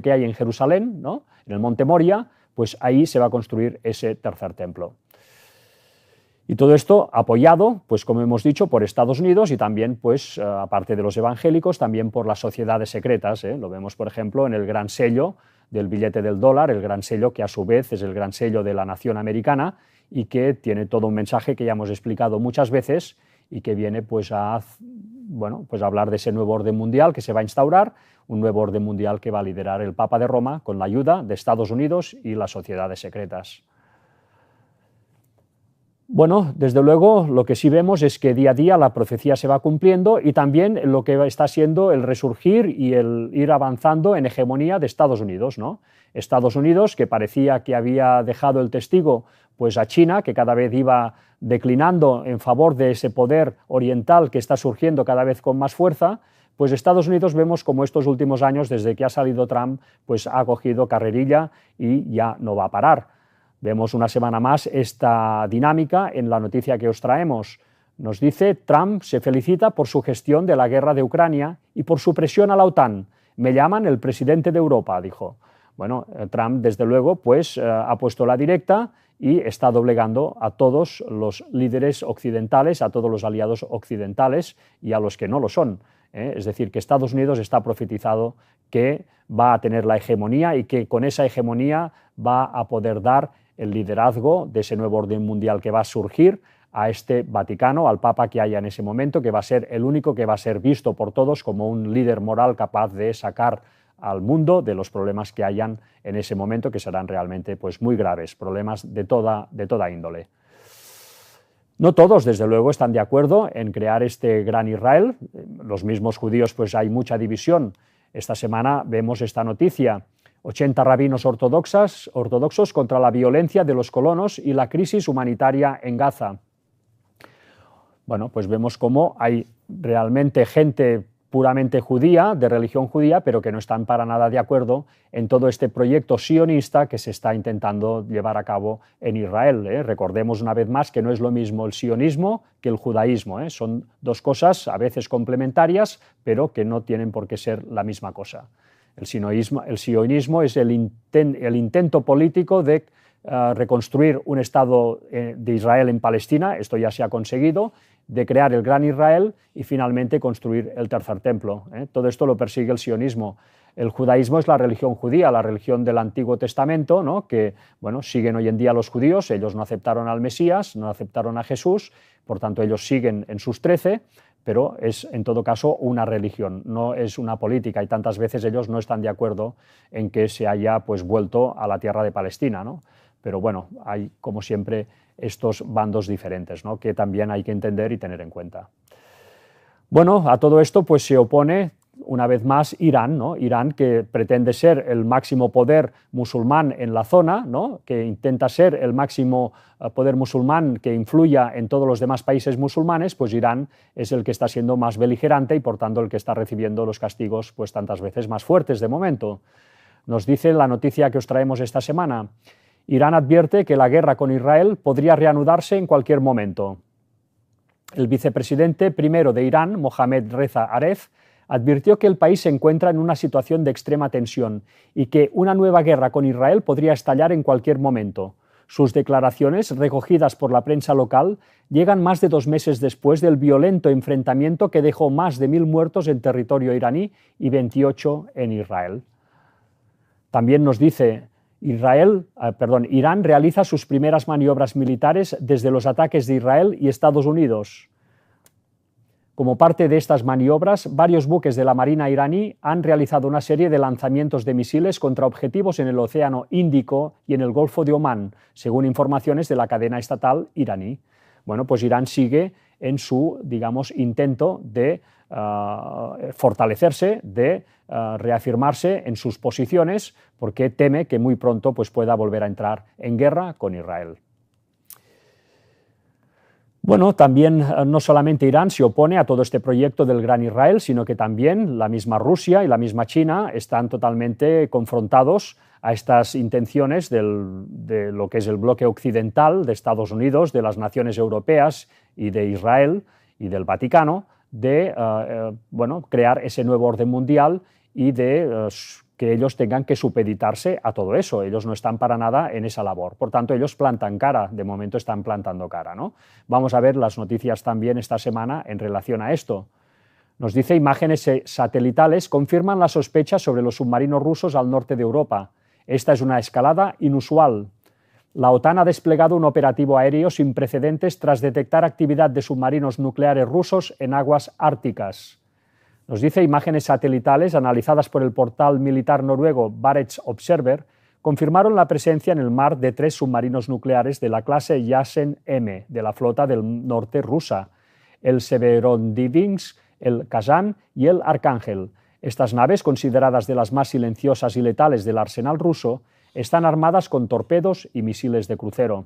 que hay en Jerusalén, ¿no? En el monte Moria, pues ahí se va a construir ese tercer templo. Y todo esto apoyado, pues como hemos dicho, por Estados Unidos y también, pues, aparte de los evangélicos, también por las sociedades secretas. Lo vemos, por ejemplo, en el gran sello del billete del dólar, el gran sello que a su vez es el gran sello de la nación americana y que tiene todo un mensaje que ya hemos explicado muchas veces y que viene pues, bueno, pues a hablar de ese nuevo orden mundial que se va a instaurar, un nuevo orden mundial que va a liderar el Papa de Roma con la ayuda de Estados Unidos y las sociedades secretas. Bueno, desde luego lo que sí vemos es que día a día la profecía se va cumpliendo y también lo que está siendo el resurgir y el ir avanzando en hegemonía de Estados Unidos, ¿no? Estados Unidos, que parecía que había dejado el testigo pues, a China, que cada vez iba declinando en favor de ese poder oriental que está surgiendo cada vez con más fuerza, pues Estados Unidos vemos como estos últimos años, desde que ha salido Trump, pues ha cogido carrerilla y ya no va a parar. Vemos una semana más esta dinámica en la noticia que os traemos. Nos dice, Trump se felicita por su gestión de la guerra de Ucrania y por su presión a la OTAN. Me llaman el presidente de Europa, dijo. Bueno, Trump, desde luego, pues ha puesto la directa y está doblegando a todos los líderes occidentales, a todos los aliados occidentales y a los que no lo son. Es decir, que Estados Unidos está profetizado que va a tener la hegemonía y que con esa hegemonía va a poder dar el liderazgo de ese nuevo orden mundial que va a surgir a este Vaticano, al Papa que haya en ese momento, que va a ser el único que va a ser visto por todos como un líder moral capaz de sacar al mundo de los problemas que hayan en ese momento, que serán realmente pues, muy graves, problemas de toda índole. No todos, desde luego, están de acuerdo en crear este gran Israel. Los mismos judíos, pues hay mucha división. Esta semana vemos esta noticia. 80 rabinos ortodoxos contra la violencia de los colonos y la crisis humanitaria en Gaza. Bueno, pues vemos cómo hay realmente gente puramente judía, de religión judía, pero que no están para nada de acuerdo en todo este proyecto sionista que se está intentando llevar a cabo en Israel. Recordemos una vez más que no es lo mismo el sionismo que el judaísmo. Son dos cosas a veces complementarias, pero que no tienen por qué ser la misma cosa. El sionismo es el intento político de reconstruir un Estado de Israel en Palestina, esto ya se ha conseguido, de crear el Gran Israel y finalmente construir el tercer templo. Todo esto lo persigue el sionismo. El judaísmo es la religión judía, la religión del Antiguo Testamento, ¿no? Que siguen hoy en día los judíos. Ellos no aceptaron al Mesías, no aceptaron a Jesús, por tanto ellos siguen en sus 13, pero es en todo caso una religión, no es una política, y tantas veces ellos no están de acuerdo en que se haya vuelto a la tierra de Palestina, ¿no? Pero bueno, hay como siempre estos bandos diferentes, ¿no? Que también hay que entender y tener en cuenta. Bueno, a todo esto se opone una vez más Irán, ¿no? Irán, que pretende ser el máximo poder musulmán en la zona, ¿no? Que intenta ser el máximo poder musulmán que influya en todos los demás países musulmanes, pues Irán es el que está siendo más beligerante y por tanto el que está recibiendo los castigos tantas veces más fuertes de momento. Nos dice la noticia que os traemos esta semana: Irán advierte que la guerra con Israel podría reanudarse en cualquier momento. El vicepresidente primero de Irán, Mohammad Reza Aref, advirtió que el país se encuentra en una situación de extrema tensión y que una nueva guerra con Israel podría estallar en cualquier momento. Sus declaraciones, recogidas por la prensa local, llegan más de 2 meses después del violento enfrentamiento que dejó más de 1000 muertos en territorio iraní y 28 en Israel. También nos dice: Irán realiza sus primeras maniobras militares desde los ataques de Israel y Estados Unidos. Como parte de estas maniobras, varios buques de la Marina iraní han realizado una serie de lanzamientos de misiles contra objetivos en el Océano Índico y en el Golfo de Omán, según informaciones de la cadena estatal iraní. Bueno, pues Irán sigue en su, intento de fortalecerse, de reafirmarse en sus posiciones, porque teme que muy pronto pueda volver a entrar en guerra con Israel. Bueno, también no solamente Irán se opone a todo este proyecto del Gran Israel, sino que también la misma Rusia y la misma China están totalmente confrontados a estas intenciones de lo que es el bloque occidental de Estados Unidos, de las naciones europeas y de Israel y del Vaticano, de crear ese nuevo orden mundial y de que ellos tengan que supeditarse a todo eso. Ellos no están para nada en esa labor. Por tanto, ellos plantan cara, de momento están plantando cara, ¿no? Vamos a ver las noticias también esta semana en relación a esto. Nos dice: imágenes satelitales confirman las sospechas sobre los submarinos rusos al norte de Europa. Esta es una escalada inusual. La OTAN ha desplegado un operativo aéreo sin precedentes tras detectar actividad de submarinos nucleares rusos en aguas árticas. Nos dice: imágenes satelitales analizadas por el portal militar noruego Barents Observer confirmaron la presencia en el mar de 3 submarinos nucleares de la clase Yasen M de la flota del norte rusa, el Severodvinsk, el Kazan y el Arcángel. Estas naves, consideradas de las más silenciosas y letales del arsenal ruso, están armadas con torpedos y misiles de crucero.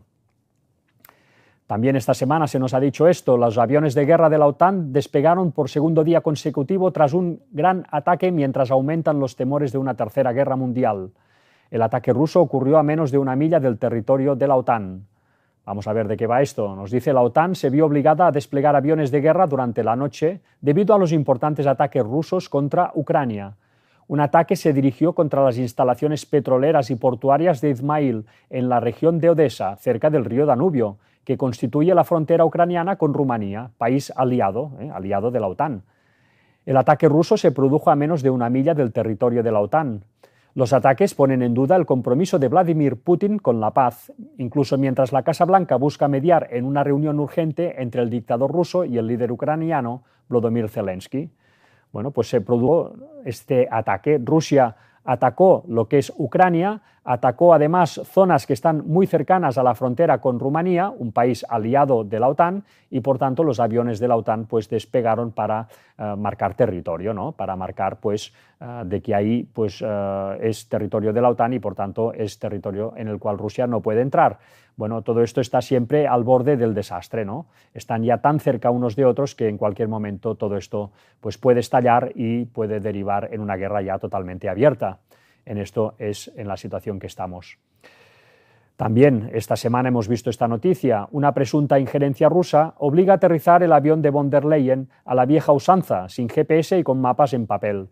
También esta semana se nos ha dicho esto: los aviones de guerra de la OTAN despegaron por segundo día consecutivo tras un gran ataque mientras aumentan los temores de una tercera guerra mundial. El ataque ruso ocurrió a menos de 1 milla del territorio de la OTAN. Vamos a ver de qué va esto. Nos dice: la OTAN se vio obligada a desplegar aviones de guerra durante la noche debido a los importantes ataques rusos contra Ucrania. Un ataque se dirigió contra las instalaciones petroleras y portuarias de Izmail, en la región de Odesa, cerca del río Danubio, que constituye la frontera ucraniana con Rumanía, país aliado de la OTAN. El ataque ruso se produjo a menos de 1 milla del territorio de la OTAN. Los ataques ponen en duda el compromiso de Vladimir Putin con la paz, incluso mientras la Casa Blanca busca mediar en una reunión urgente entre el dictador ruso y el líder ucraniano, Volodymyr Zelensky. Bueno, pues se produjo este ataque. Rusia atacó lo que es Ucrania Atacó además zonas que están muy cercanas a la frontera con Rumanía, un país aliado de la OTAN, y por tanto los aviones de la OTAN pues despegaron para marcar territorio, ¿no? Para marcar pues de que ahí pues es territorio de la OTAN y por tanto es territorio en el cual Rusia no puede entrar. Bueno, todo esto está siempre al borde del desastre, ¿no? Están ya tan cerca unos de otros que en cualquier momento todo esto pues puede estallar y puede derivar en una guerra ya totalmente abierta. En esto es en la situación que estamos. También esta semana hemos visto esta noticia. Una presunta injerencia rusa obliga a aterrizar el avión de von der Leyen a la vieja usanza, sin GPS y con mapas en papel.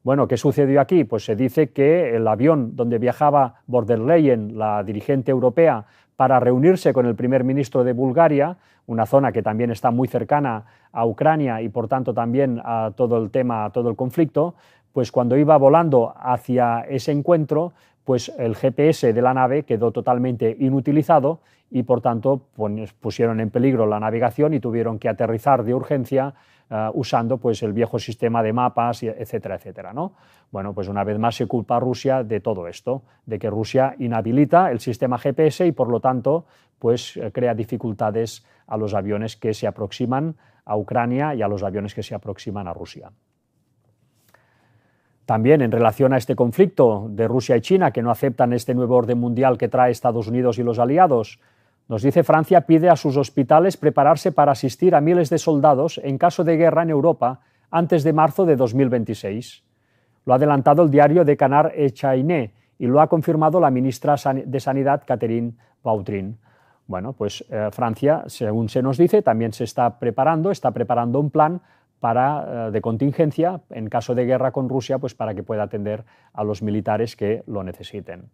Bueno, ¿qué sucedió aquí? Pues se dice que el avión donde viajaba von der Leyen, la dirigente europea, para reunirse con el primer ministro de Bulgaria, una zona que también está muy cercana a Ucrania y por tanto también a todo el tema, a todo el conflicto, pues cuando iba volando hacia ese encuentro, pues el GPS de la nave quedó totalmente inutilizado y por tanto pues, pusieron en peligro la navegación y tuvieron que aterrizar de urgencia usando pues el viejo sistema de mapas, etcétera, etcétera, ¿no? Bueno, pues una vez más se culpa a Rusia de todo esto, de que Rusia inhabilita el sistema GPS y por lo tanto pues crea dificultades a los aviones que se aproximan a Ucrania y a los aviones que se aproximan a Rusia. También en relación a este conflicto de Rusia y China, que no aceptan este nuevo orden mundial que trae Estados Unidos y los aliados, nos dice Francia pide a sus hospitales prepararse para asistir a miles de soldados en caso de guerra en Europa antes de marzo de 2026. Lo ha adelantado el diario de Canard Enchaîné y lo ha confirmado la ministra de Sanidad, Catherine Vautrin. Bueno, pues Francia, según se nos dice, también se está preparando un plan de contingencia en caso de guerra con Rusia, pues para que pueda atender a los militares que lo necesiten.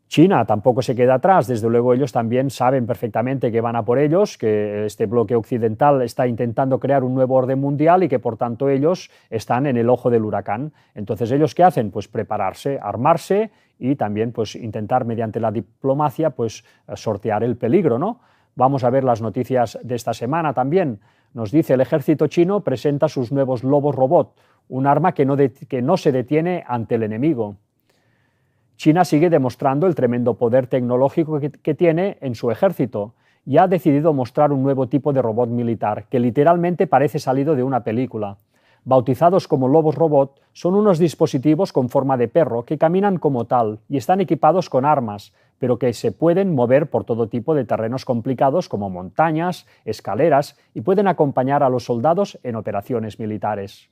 China tampoco se queda atrás, desde luego ellos también saben perfectamente que van a por ellos, que este bloque occidental está intentando crear un nuevo orden mundial y que por tanto ellos están en el ojo del huracán. Entonces ellos ¿qué hacen? Pues prepararse, armarse y también pues intentar mediante la diplomacia pues sortear el peligro, ¿no? Vamos a ver las noticias de esta semana también. Nos dice el ejército chino presenta sus nuevos lobos robot, un arma que no se detiene ante el enemigo. China sigue demostrando el tremendo poder tecnológico que tiene en su ejército y ha decidido mostrar un nuevo tipo de robot militar que literalmente parece salido de una película. Bautizados como lobos robot, son unos dispositivos con forma de perro que caminan como tal y están equipados con armas, pero que se pueden mover por todo tipo de terrenos complicados como montañas, escaleras y pueden acompañar a los soldados en operaciones militares.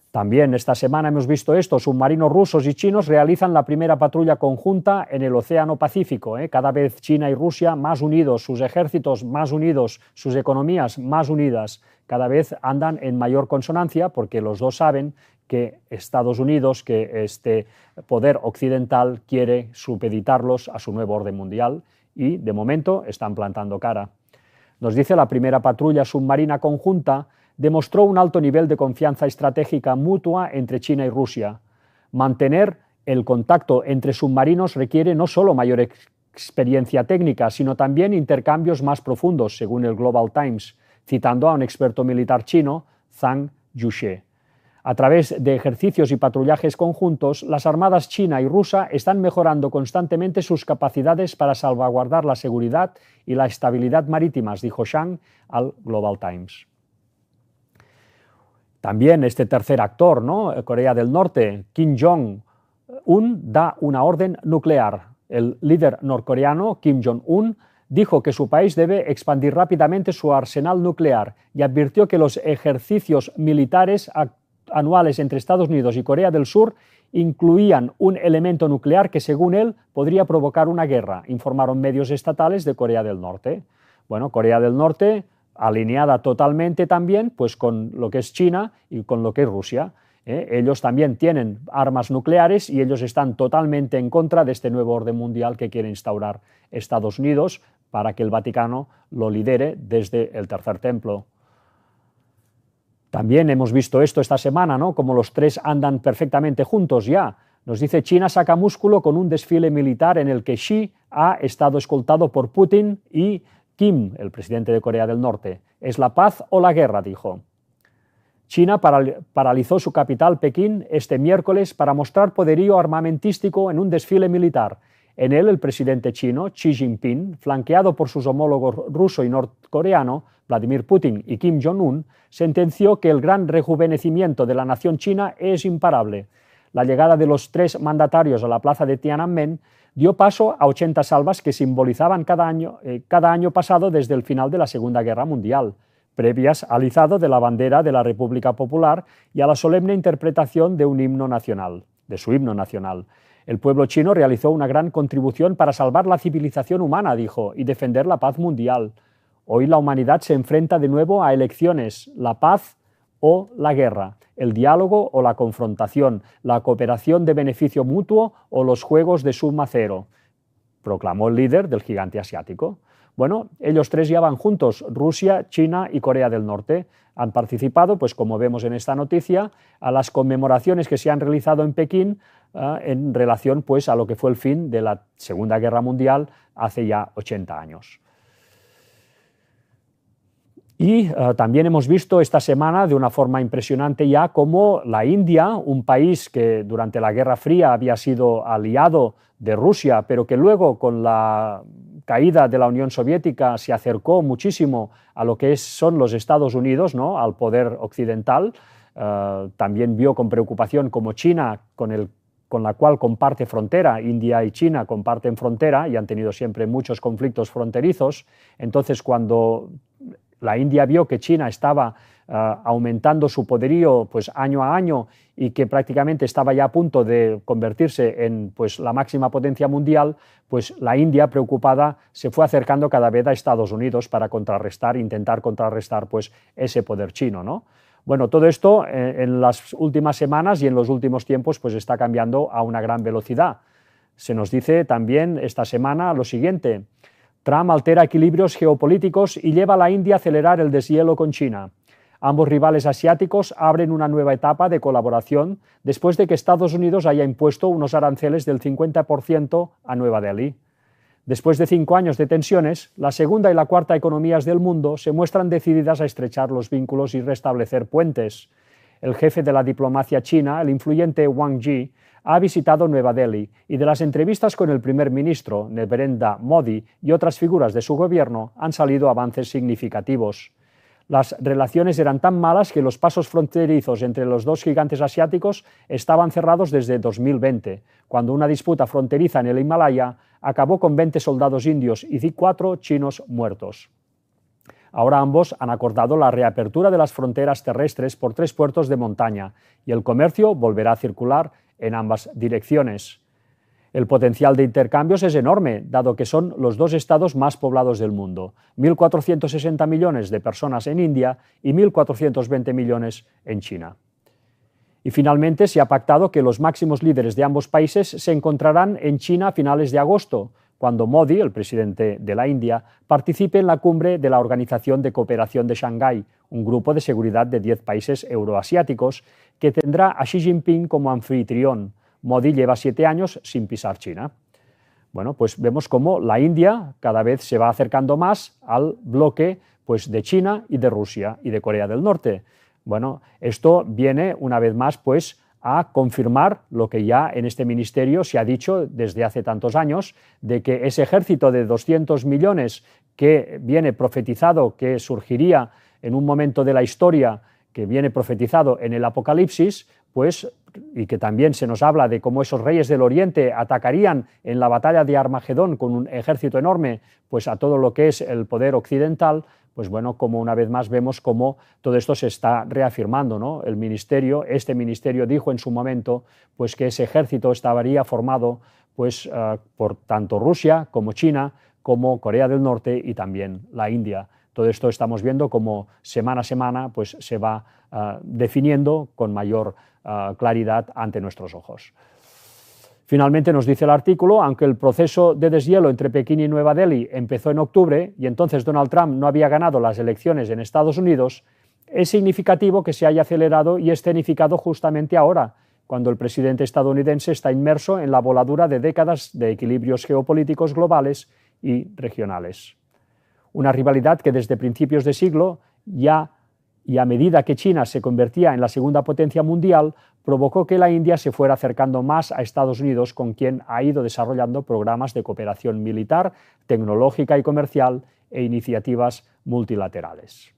También esta semana hemos visto esto, submarinos rusos y chinos realizan la primera patrulla conjunta en el Océano Pacífico. Cada vez China y Rusia más unidos, sus ejércitos más unidos, sus economías más unidas, cada vez andan en mayor consonancia porque los dos saben que Estados Unidos, que este poder occidental quiere supeditarlos a su nuevo orden mundial y de momento están plantando cara. Nos dice la primera patrulla submarina conjunta demostró un alto nivel de confianza estratégica mutua entre China y Rusia. Mantener el contacto entre submarinos requiere no solo mayor experiencia técnica, sino también intercambios más profundos, según el Global Times, citando a un experto militar chino, Zhang Yuxie. A través de ejercicios y patrullajes conjuntos, las armadas china y rusa están mejorando constantemente sus capacidades para salvaguardar la seguridad y la estabilidad marítimas, dijo Zhang al Global Times. También este tercer actor, ¿no? Corea del Norte, Kim Jong-un, da una orden nuclear. El líder norcoreano, Kim Jong-un, dijo que su país debe expandir rápidamente su arsenal nuclear y advirtió que los ejercicios militares anuales entre Estados Unidos y Corea del Sur incluían un elemento nuclear que, según él, podría provocar una guerra, informaron medios estatales de Corea del Norte. Bueno, Corea del Norte alineada totalmente también pues, con lo que es China y con lo que es Rusia. Ellos también tienen armas nucleares y ellos están totalmente en contra de este nuevo orden mundial que quiere instaurar Estados Unidos para que el Vaticano lo lidere desde el Tercer Templo. También hemos visto esto esta semana, ¿no? Como los tres andan perfectamente juntos ya. Nos dice China saca músculo con un desfile militar en el que Xi ha estado escoltado por Putin y Kim, el presidente de Corea del Norte. ¿Es la paz o la guerra?, dijo. China paralizó su capital, Pekín, este miércoles para mostrar poderío armamentístico en un desfile militar. En él, el presidente chino, Xi Jinping, flanqueado por sus homólogos ruso y norcoreano, Vladimir Putin y Kim Jong-un, sentenció que el gran rejuvenecimiento de la nación china es imparable. La llegada de los tres mandatarios a la plaza de Tiananmen dio paso a 80 salvas que simbolizaban cada año pasado desde el final de la Segunda Guerra Mundial, previas al izado de la bandera de la República Popular y a la solemne interpretación de su himno nacional. El pueblo chino realizó una gran contribución para salvar la civilización humana, dijo, y defender la paz mundial. Hoy la humanidad se enfrenta de nuevo a elecciones, la paz o la guerra, el diálogo o la confrontación, la cooperación de beneficio mutuo o los juegos de suma cero, proclamó el líder del gigante asiático. Bueno, ellos tres ya van juntos, Rusia, China y Corea del Norte. Han participado, pues como vemos en esta noticia, a las conmemoraciones que se han realizado en Pekín en relación pues, a lo que fue el fin de la Segunda Guerra Mundial hace ya 80 años. Y también hemos visto esta semana de una forma impresionante ya cómo la India, un país que durante la Guerra Fría había sido aliado de Rusia, pero que luego con la caída de la Unión Soviética se acercó muchísimo a lo que son los Estados Unidos, ¿no?, al poder occidental. También vio con preocupación cómo China, con la cual comparte frontera, India y China comparten frontera y han tenido siempre muchos conflictos fronterizos. Entonces, cuando la India vio que China estaba aumentando su poderío pues, año a año y que prácticamente estaba ya a punto de convertirse en pues, la máxima potencia mundial, pues la India, preocupada, se fue acercando cada vez a Estados Unidos para intentar contrarrestar pues, ese poder chino, ¿no? Bueno, todo esto en las últimas semanas y en los últimos tiempos pues, está cambiando a una gran velocidad. Se nos dice también esta semana lo siguiente: Trump altera equilibrios geopolíticos y lleva a la India a acelerar el deshielo con China. Ambos rivales asiáticos abren una nueva etapa de colaboración después de que Estados Unidos haya impuesto unos aranceles del 50% a Nueva Delhi. Después de 5 años de tensiones, la segunda y la cuarta economías del mundo se muestran decididas a estrechar los vínculos y restablecer puentes. El jefe de la diplomacia china, el influyente Wang Yi, ha visitado Nueva Delhi y de las entrevistas con el primer ministro, Narendra Modi, y otras figuras de su gobierno han salido avances significativos. Las relaciones eran tan malas que los pasos fronterizos entre los dos gigantes asiáticos estaban cerrados desde 2020, cuando una disputa fronteriza en el Himalaya acabó con 20 soldados indios y 4 chinos muertos. Ahora ambos han acordado la reapertura de las fronteras terrestres por 3 puertos de montaña y el comercio volverá a circular en ambas direcciones. El potencial de intercambios es enorme, dado que son los 2 estados más poblados del mundo, 1.460 millones de personas en India y 1.420 millones en China. Y finalmente se ha pactado que los máximos líderes de ambos países se encontrarán en China a finales de agosto, cuando Modi, el presidente de la India, participe en la cumbre de la Organización de Cooperación de Shanghái, un grupo de seguridad de 10 países euroasiáticos que tendrá a Xi Jinping como anfitrión. Modi lleva 7 años sin pisar China. Bueno, pues vemos cómo la India cada vez se va acercando más al bloque pues, de China y de Rusia y de Corea del Norte. Bueno, esto viene una vez más pues, a confirmar lo que ya en este ministerio se ha dicho desde hace tantos años, de que ese ejército de 200 millones que viene profetizado, que surgiría en un momento de la historia, que viene profetizado en el Apocalipsis, pues, y que también se nos habla de cómo esos reyes del Oriente atacarían en la batalla de Armagedón con un ejército enorme pues, a todo lo que es el poder occidental, pues bueno, como una vez más vemos cómo todo esto se está reafirmando, ¿no? Este ministerio dijo en su momento pues, que ese ejército estaría formado pues, por tanto Rusia como China, como Corea del Norte y también la India. Todo esto estamos viendo como semana a semana pues, se va definiendo con mayor claridad ante nuestros ojos. Finalmente nos dice el artículo, aunque el proceso de deshielo entre Pekín y Nueva Delhi empezó en octubre y entonces Donald Trump no había ganado las elecciones en Estados Unidos, es significativo que se haya acelerado y escenificado justamente ahora, cuando el presidente estadounidense está inmerso en la voladura de décadas de equilibrios geopolíticos globales y regionales. Una rivalidad que desde principios de siglo ya y a medida que China se convertía en la segunda potencia mundial, provocó que la India se fuera acercando más a Estados Unidos, con quien ha ido desarrollando programas de cooperación militar, tecnológica y comercial e iniciativas multilaterales.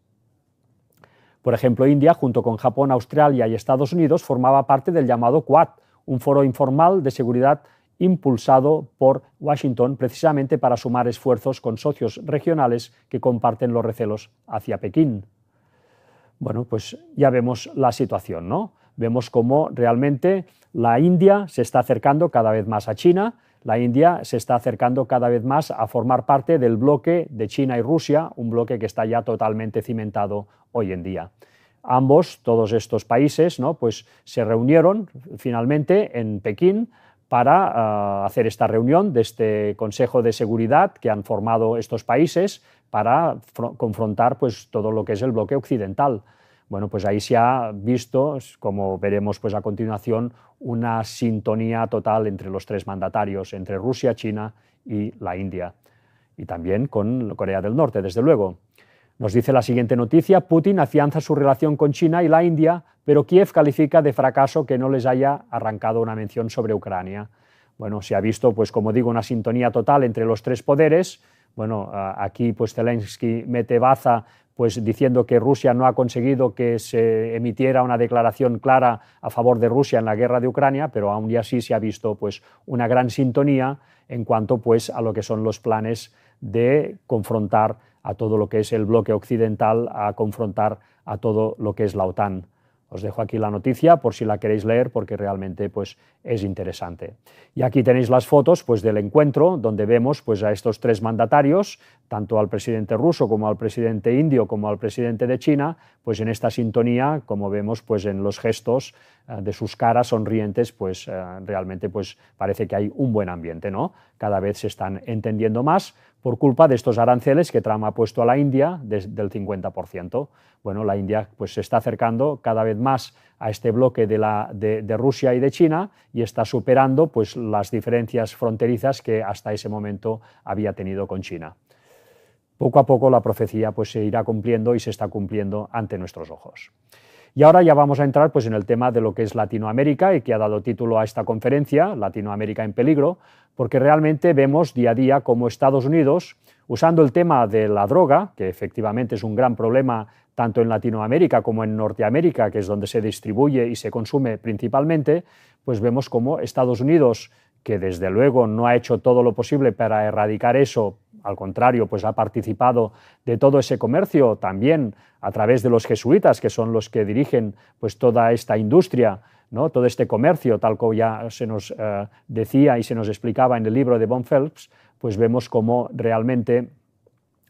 Por ejemplo, India, junto con Japón, Australia y Estados Unidos, formaba parte del llamado Quad, un foro informal de seguridad impulsado por Washington precisamente para sumar esfuerzos con socios regionales que comparten los recelos hacia Pekín. Bueno, pues ya vemos la situación, ¿no? Vemos cómo realmente la India se está acercando cada vez más a China, la India se está acercando cada vez más a formar parte del bloque de China y Rusia, un bloque que está ya totalmente cimentado hoy en día. Ambos, todos estos países, ¿no?, pues se reunieron finalmente en Pekín para hacer esta reunión de este Consejo de Seguridad que han formado estos países para confrontar pues, todo lo que es el bloque occidental. Bueno, pues ahí se ha visto, como veremos pues, a continuación, una sintonía total entre los tres mandatarios, entre Rusia, China y la India. Y también con Corea del Norte, desde luego. Nos dice la siguiente noticia: Putin afianza su relación con China y la India, pero Kiev califica de fracaso que no les haya arrancado una mención sobre Ucrania. Bueno, se ha visto, pues como digo, una sintonía total entre los tres poderes. Bueno, aquí pues Zelensky mete baza pues diciendo que Rusia no ha conseguido que se emitiera una declaración clara a favor de Rusia en la guerra de Ucrania, pero aún y así se ha visto pues una gran sintonía en cuanto pues a lo que son los planes de confrontar a todo lo que es el bloque occidental, a confrontar a todo lo que es la OTAN. Os dejo aquí la noticia por si la queréis leer, porque realmente pues, es interesante. Y aquí tenéis las fotos pues, del encuentro, donde vemos pues, a estos tres mandatarios, tanto al presidente ruso como al presidente indio como al presidente de China, pues en esta sintonía, como vemos pues, en los gestos de sus caras sonrientes, pues realmente pues, parece que hay un buen ambiente, ¿no? Cada vez se están entendiendo más por culpa de estos aranceles que Trump ha puesto a la India del 50%. Bueno, la India pues, se está acercando cada vez más a este bloque de Rusia y de China y está superando pues, las diferencias fronterizas que hasta ese momento había tenido con China. Poco a poco la profecía pues, se irá cumpliendo y se está cumpliendo ante nuestros ojos. Y ahora ya vamos a entrar pues, en el tema de lo que es Latinoamérica y que ha dado título a esta conferencia, Latinoamérica en peligro, porque realmente vemos día a día cómo Estados Unidos, usando el tema de la droga, que efectivamente es un gran problema tanto en Latinoamérica como en Norteamérica, que es donde se distribuye y se consume principalmente, pues vemos cómo Estados Unidos, que desde luego no ha hecho todo lo posible para erradicar eso, al contrario, pues ha participado de todo ese comercio también a través de los jesuitas, que son los que dirigen pues toda esta industria, ¿no? Todo este comercio, tal como ya se nos decía y se nos explicaba en el libro de Von Phelps, pues vemos cómo realmente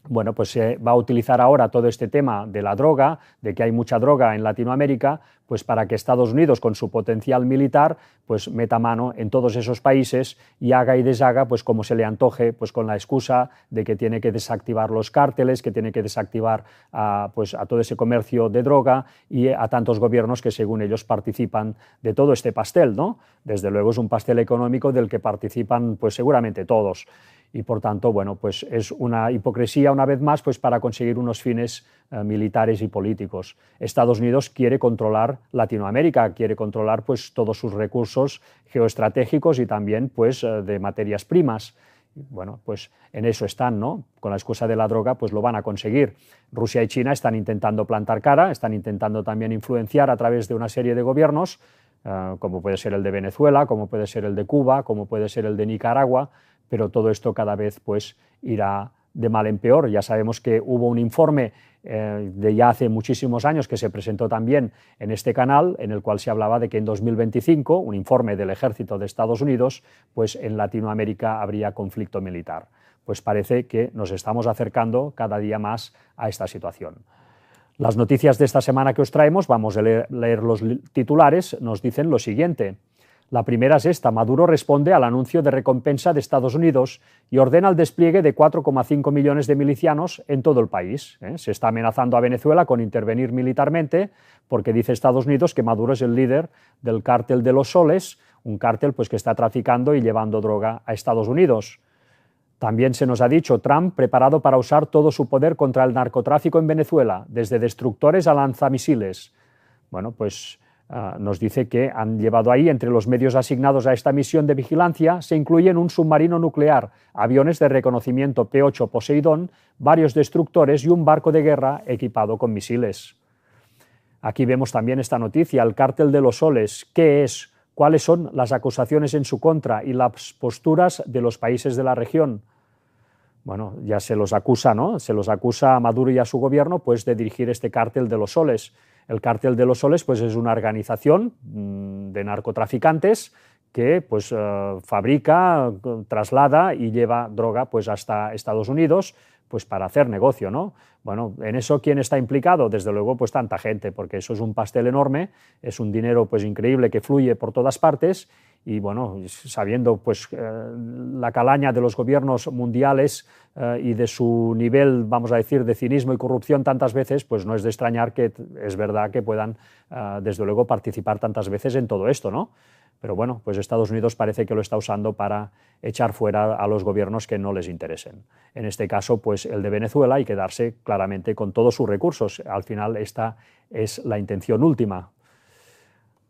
bueno, pues se va a utilizar ahora todo este tema de la droga, de que hay mucha droga en Latinoamérica, pues para que Estados Unidos, con su potencial militar, pues meta mano en todos esos países y haga y deshaga pues como se le antoje, pues con la excusa de que tiene que desactivar los cárteles, que tiene que desactivar pues a todo ese comercio de droga y a tantos gobiernos que según ellos participan de todo este pastel, ¿no? Desde luego es un pastel económico del que participan pues seguramente todos. Y por tanto, bueno, pues es una hipocresía una vez más pues para conseguir unos fines militares y políticos. Estados Unidos quiere controlar Latinoamérica, quiere controlar pues todos sus recursos geoestratégicos y también pues de materias primas. Bueno, pues en eso están, ¿no? Con la excusa de la droga, pues lo van a conseguir. Rusia y China están intentando plantar cara, están intentando también influenciar a través de una serie de gobiernos, como puede ser el de Venezuela, como puede ser el de Cuba, como puede ser el de Nicaragua, pero todo esto cada vez pues, irá de mal en peor. Ya sabemos que hubo un informe de ya hace muchísimos años que se presentó también en este canal, en el cual se hablaba de que en 2025, un informe del Ejército de Estados Unidos, pues en Latinoamérica habría conflicto militar. Pues parece que nos estamos acercando cada día más a esta situación. Las noticias de esta semana que os traemos, vamos a leer los titulares, nos dicen lo siguiente. La primera es esta: Maduro responde al anuncio de recompensa de Estados Unidos y ordena el despliegue de 4,5 millones de milicianos en todo el país. Se está amenazando a Venezuela con intervenir militarmente porque dice Estados Unidos que Maduro es el líder del cártel de los Soles, un cártel pues, que está traficando y llevando droga a Estados Unidos. También se nos ha dicho Trump preparado para usar todo su poder contra el narcotráfico en Venezuela, desde destructores a lanzamisiles. Bueno, pues nos dice que han llevado ahí, entre los medios asignados a esta misión de vigilancia, se incluyen un submarino nuclear, aviones de reconocimiento P-8 Poseidón, varios destructores y un barco de guerra equipado con misiles. Aquí vemos también esta noticia, el cártel de los soles. ¿Qué es? ¿Cuáles son las acusaciones en su contra y las posturas de los países de la región? Bueno, ya se los acusa, ¿no? Se los acusa a Maduro y a su gobierno, pues, de dirigir este cártel de los soles. El cártel de los soles, pues, es una organización de narcotraficantes que, pues, fabrica, traslada y lleva droga, pues, hasta Estados Unidos, pues, para hacer negocio, ¿no? Bueno, en eso, ¿quién está implicado? Desde luego, pues, tanta gente, porque eso es un pastel enorme, es un dinero, pues, increíble que fluye por todas partes. Y bueno, sabiendo pues la calaña de los gobiernos mundiales y de su nivel, vamos a decir, de cinismo y corrupción tantas veces, pues no es de extrañar que es verdad que puedan, desde luego, participar tantas veces en todo esto, ¿no? Pero bueno, pues Estados Unidos parece que lo está usando para echar fuera a los gobiernos que no les interesen. En este caso, pues el de Venezuela, y quedarse claramente con todos sus recursos. Al final, esta es la intención última.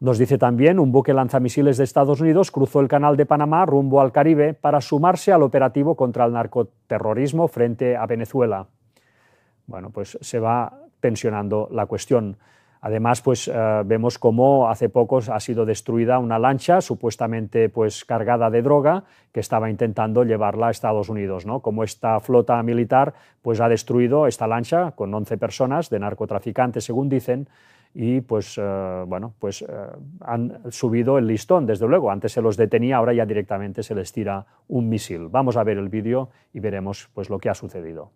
Nos dice también, un buque lanzamisiles de Estados Unidos cruzó el canal de Panamá rumbo al Caribe para sumarse al operativo contra el narcoterrorismo frente a Venezuela. Bueno, pues se va tensionando la cuestión. Además, pues vemos cómo hace poco ha sido destruida una lancha supuestamente pues cargada de droga que estaba intentando llevarla a Estados Unidos, ¿no? Como esta flota militar pues ha destruido esta lancha con 11 personas de narcotraficantes, según dicen, y pues bueno, pues han subido el listón, desde luego. Antes se los detenía, ahora ya directamente se les tira un misil. Vamos a ver el vídeo y veremos pues lo que ha sucedido.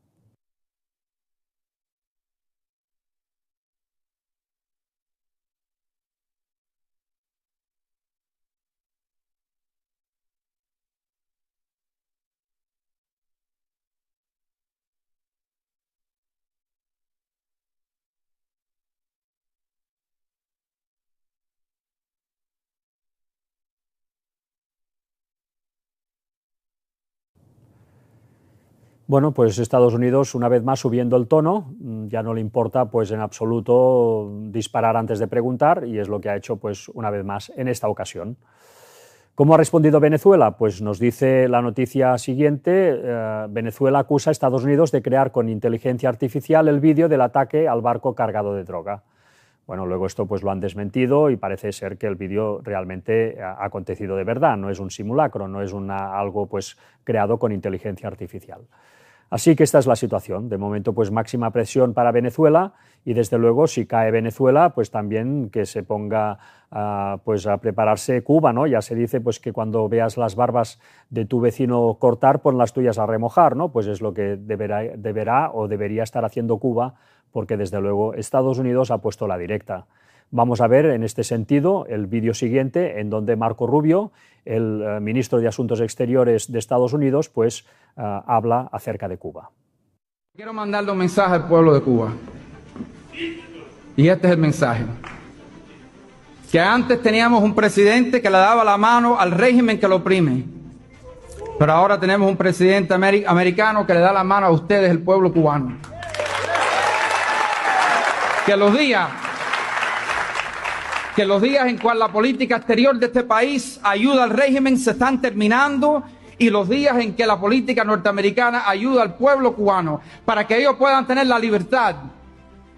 Bueno, pues Estados Unidos, una vez más, subiendo el tono, ya no le importa pues en absoluto disparar antes de preguntar, y es lo que ha hecho pues una vez más en esta ocasión. ¿Cómo ha respondido Venezuela? Pues nos dice la noticia siguiente, Venezuela acusa a Estados Unidos de crear con inteligencia artificial el vídeo del ataque al barco cargado de droga. Bueno, luego esto pues lo han desmentido y parece ser que el vídeo realmente ha acontecido de verdad, no es un simulacro, no es algo pues creado con inteligencia artificial. Así que esta es la situación. De momento, pues máxima presión para Venezuela, y desde luego, si cae Venezuela, pues también que se ponga pues a prepararse Cuba, ¿no? Ya se dice pues que cuando veas las barbas de tu vecino cortar, pon las tuyas a remojar, ¿no? Pues es lo que deberá o debería estar haciendo Cuba, porque desde luego Estados Unidos ha puesto la directa. Vamos a ver en este sentido el vídeo siguiente, en donde Marco Rubio, el ministro de Asuntos Exteriores de Estados Unidos, pues habla acerca de Cuba. Quiero mandarle un mensaje al pueblo de Cuba. Y este es el mensaje. Que antes teníamos un presidente que le daba la mano al régimen que lo oprime. Pero ahora tenemos un presidente americano que le da la mano a ustedes, el pueblo cubano. Que los días en cual la política exterior de este país ayuda al régimen se están terminando, y los días en que la política norteamericana ayuda al pueblo cubano para que ellos puedan tener la libertad,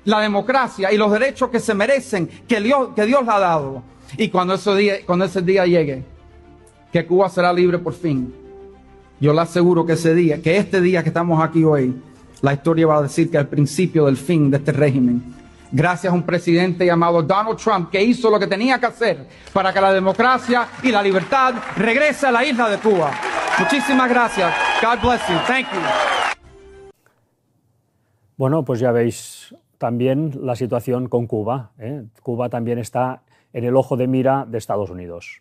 la democracia y los derechos que se merecen, que Dios les ha dado. Y cuando ese día llegue, que Cuba será libre por fin, yo le aseguro que este día que estamos aquí hoy, la historia va a decir que es el principio del fin de este régimen. Gracias a un presidente llamado Donald Trump, que hizo lo que tenía que hacer para que la democracia y la libertad regrese a la isla de Cuba. Muchísimas gracias. God bless you. Thank you. Bueno, pues ya veis también la situación con Cuba, ¿eh? Cuba también está en el ojo de mira de Estados Unidos.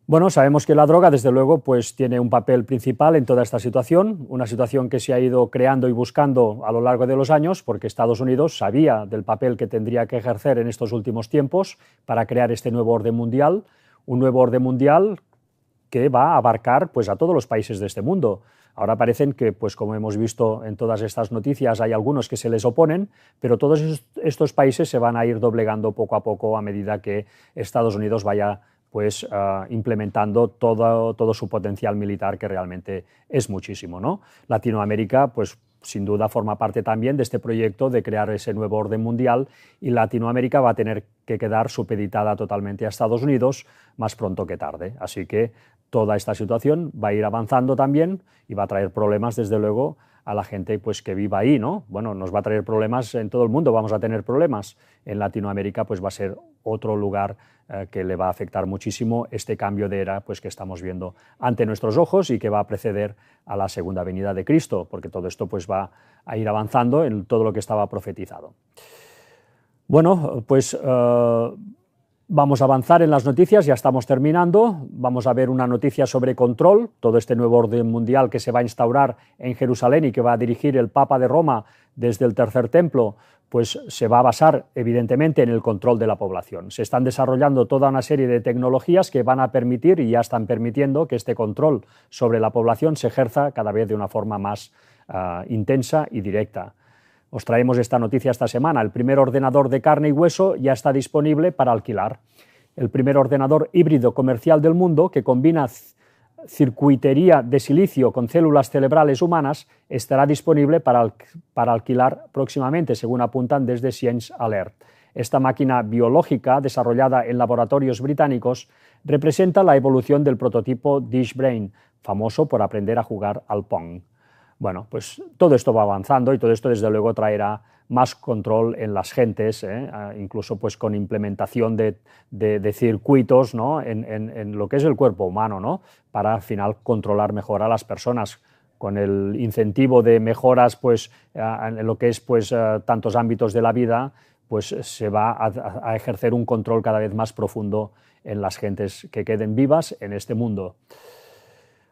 Bueno, sabemos que la droga, desde luego, pues tiene un papel principal en toda esta situación, una situación que se ha ido creando y buscando a lo largo de los años, porque Estados Unidos sabía del papel que tendría que ejercer en estos últimos tiempos para crear este nuevo orden mundial, un nuevo orden mundial que va a abarcar pues, a todos los países de este mundo. Ahora parecen que, pues, como hemos visto en todas estas noticias, hay algunos que se les oponen, pero todos estos países se van a ir doblegando poco a poco a medida que Estados Unidos vaya pues, implementando todo su potencial militar, que realmente es muchísimo, ¿no? Latinoamérica, pues, sin duda forma parte también de este proyecto de crear ese nuevo orden mundial, y Latinoamérica va a tener que quedar supeditada totalmente a Estados Unidos más pronto que tarde. Así que toda esta situación va a ir avanzando también y va a traer problemas, desde luego, a la gente pues, que viva ahí, ¿no? Bueno, nos va a traer problemas en todo el mundo, vamos a tener problemas. En Latinoamérica pues, va a ser otro lugar que le va a afectar muchísimo este cambio de era pues, que estamos viendo ante nuestros ojos y que va a preceder a la segunda venida de Cristo, porque todo esto pues, va a ir avanzando en todo lo que estaba profetizado. Bueno, pues vamos a avanzar en las noticias, ya estamos terminando. Vamos a ver una noticia sobre control, todo este nuevo orden mundial que se va a instaurar en Jerusalén y que va a dirigir el Papa de Roma desde el Tercer Templo, pues se va a basar evidentemente en el control de la población. Se están desarrollando toda una serie de tecnologías que van a permitir, y ya están permitiendo, que este control sobre la población se ejerza cada vez de una forma más intensa y directa. Os traemos esta noticia esta semana. El primer ordenador de carne y hueso ya está disponible para alquilar. El primer ordenador híbrido comercial del mundo, que combina circuitería de silicio con células cerebrales humanas, estará disponible para alquilar próximamente, según apuntan desde Science Alert. Esta máquina biológica, desarrollada en laboratorios británicos, representa la evolución del prototipo Dish Brain, famoso por aprender a jugar al Pong. Bueno, pues todo esto va avanzando y todo esto desde luego traerá más control en las gentes, incluso pues con implementación de circuitos, ¿no? en lo que es el cuerpo humano, ¿no? Para al final controlar mejor a las personas, con el incentivo de mejoras pues, en lo que es pues, tantos ámbitos de la vida, pues se va a ejercer un control cada vez más profundo en las gentes que queden vivas en este mundo.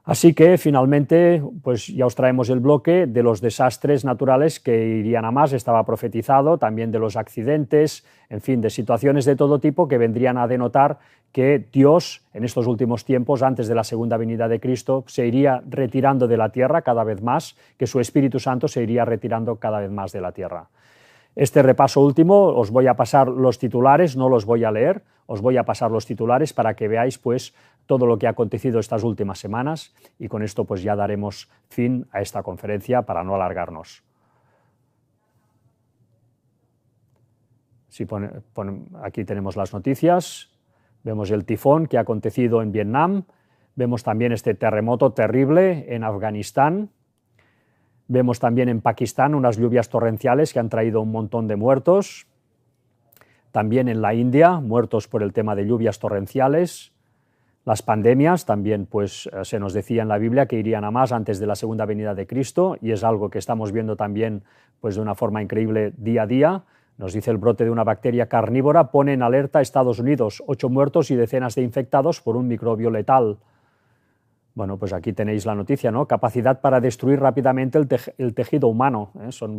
Así que finalmente pues ya os traemos el bloque de los desastres naturales que irían a más, estaba profetizado, también de los accidentes, en fin, de situaciones de todo tipo que vendrían a denotar que Dios en estos últimos tiempos, antes de la segunda venida de Cristo, se iría retirando de la tierra cada vez más, que su Espíritu Santo se iría retirando cada vez más de la tierra. Este repaso último os voy a pasar los titulares, no los voy a leer, os voy a pasar los titulares para que veáis pues todo lo que ha acontecido estas últimas semanas, y con esto pues ya daremos fin a esta conferencia para no alargarnos. Aquí tenemos las noticias, vemos el tifón que ha acontecido en Vietnam, vemos también este terremoto terrible en Afganistán. Vemos también en Pakistán unas lluvias torrenciales que han traído un montón de muertos. También en la India, muertos por el tema de lluvias torrenciales. Las pandemias también pues, se nos decía en la Biblia que irían a más antes de la segunda venida de Cristo, y es algo que estamos viendo también pues, de una forma increíble día a día. Nos dice el brote de una bacteria carnívora pone en alerta a Estados Unidos, 8 muertos y decenas de infectados por un microbio letal. Bueno, pues aquí tenéis la noticia, ¿no? Capacidad para destruir rápidamente el tejido humano. Son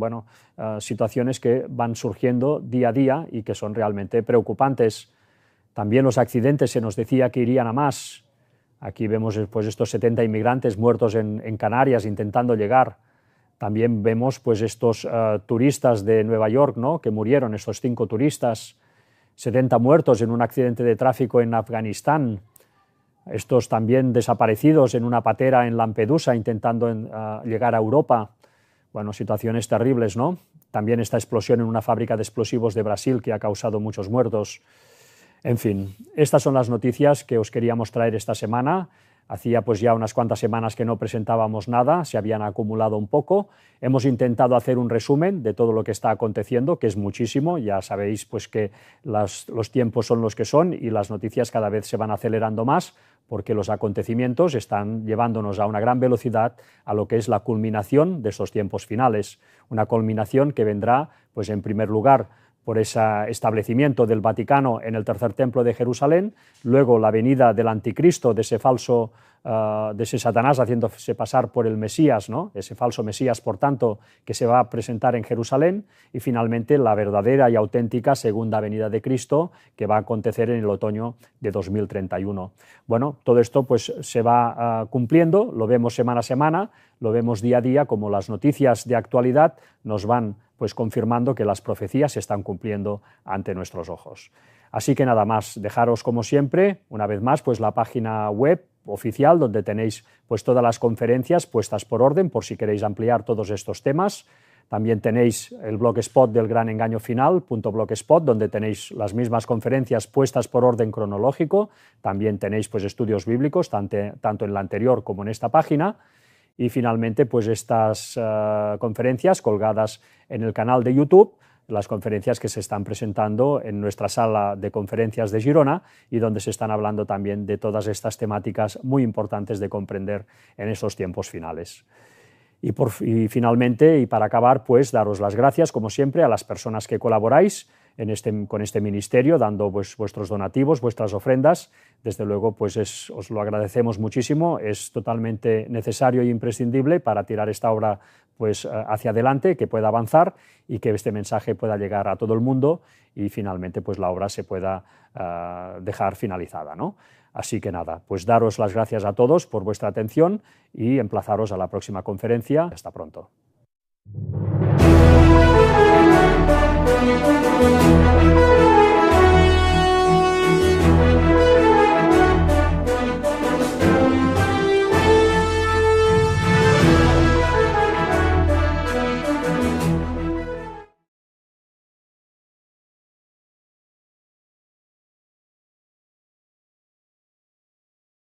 situaciones que van surgiendo día a día y que son realmente preocupantes. También los accidentes se nos decía que irían a más. Aquí vemos pues, estos 70 inmigrantes muertos en Canarias intentando llegar. También vemos pues, estos turistas de Nueva York, ¿no? Que murieron, estos 5 turistas. 70 muertos en un accidente de tráfico en Afganistán. Estos también desaparecidos en una patera en Lampedusa intentando llegar a Europa. Bueno, situaciones terribles, ¿no? También esta explosión en una fábrica de explosivos de Brasil que ha causado muchos muertos. En fin, estas son las noticias que os queríamos traer esta semana. Hacía pues ya unas cuantas semanas que no presentábamos nada, se habían acumulado un poco. Hemos intentado hacer un resumen de todo lo que está aconteciendo, que es muchísimo. Ya sabéis pues que los tiempos son los que son y las noticias cada vez se van acelerando más, porque los acontecimientos están llevándonos a una gran velocidad a lo que es la culminación de estos tiempos finales. Una culminación que vendrá, pues en primer lugar, por ese establecimiento del Vaticano en el tercer templo de Jerusalén, luego la venida del anticristo, de ese falso, de ese Satanás haciéndose pasar por el Mesías, ¿no? Ese falso Mesías, por tanto, que se va a presentar en Jerusalén, y finalmente la verdadera y auténtica segunda venida de Cristo, que va a acontecer en el otoño de 2031. Bueno, todo esto pues se va cumpliendo, lo vemos semana a semana, lo vemos día a día, como las noticias de actualidad nos van pues confirmando que las profecías se están cumpliendo ante nuestros ojos. Así que nada más, dejaros como siempre, una vez más, pues la página web oficial donde tenéis pues todas las conferencias puestas por orden por si queréis ampliar todos estos temas. También tenéis el blogspot del Gran Engaño Final, .blogspot, donde tenéis las mismas conferencias puestas por orden cronológico. También tenéis pues estudios bíblicos, tanto en la anterior como en esta página. Y finalmente, pues estas conferencias colgadas en el canal de YouTube, las conferencias que se están presentando en nuestra sala de conferencias de Girona y donde se están hablando también de todas estas temáticas muy importantes de comprender en esos tiempos finales. Y finalmente, y para acabar, pues daros las gracias, como siempre, a las personas que colaboráis con este ministerio, dando pues, vuestros donativos, vuestras ofrendas. Desde luego, pues os lo agradecemos muchísimo, es totalmente necesario e imprescindible para tirar esta obra pues, hacia adelante, que pueda avanzar y que este mensaje pueda llegar a todo el mundo y finalmente pues, la obra se pueda dejar finalizada, ¿no? Así que nada, pues daros las gracias a todos por vuestra atención y emplazaros a la próxima conferencia. Hasta pronto.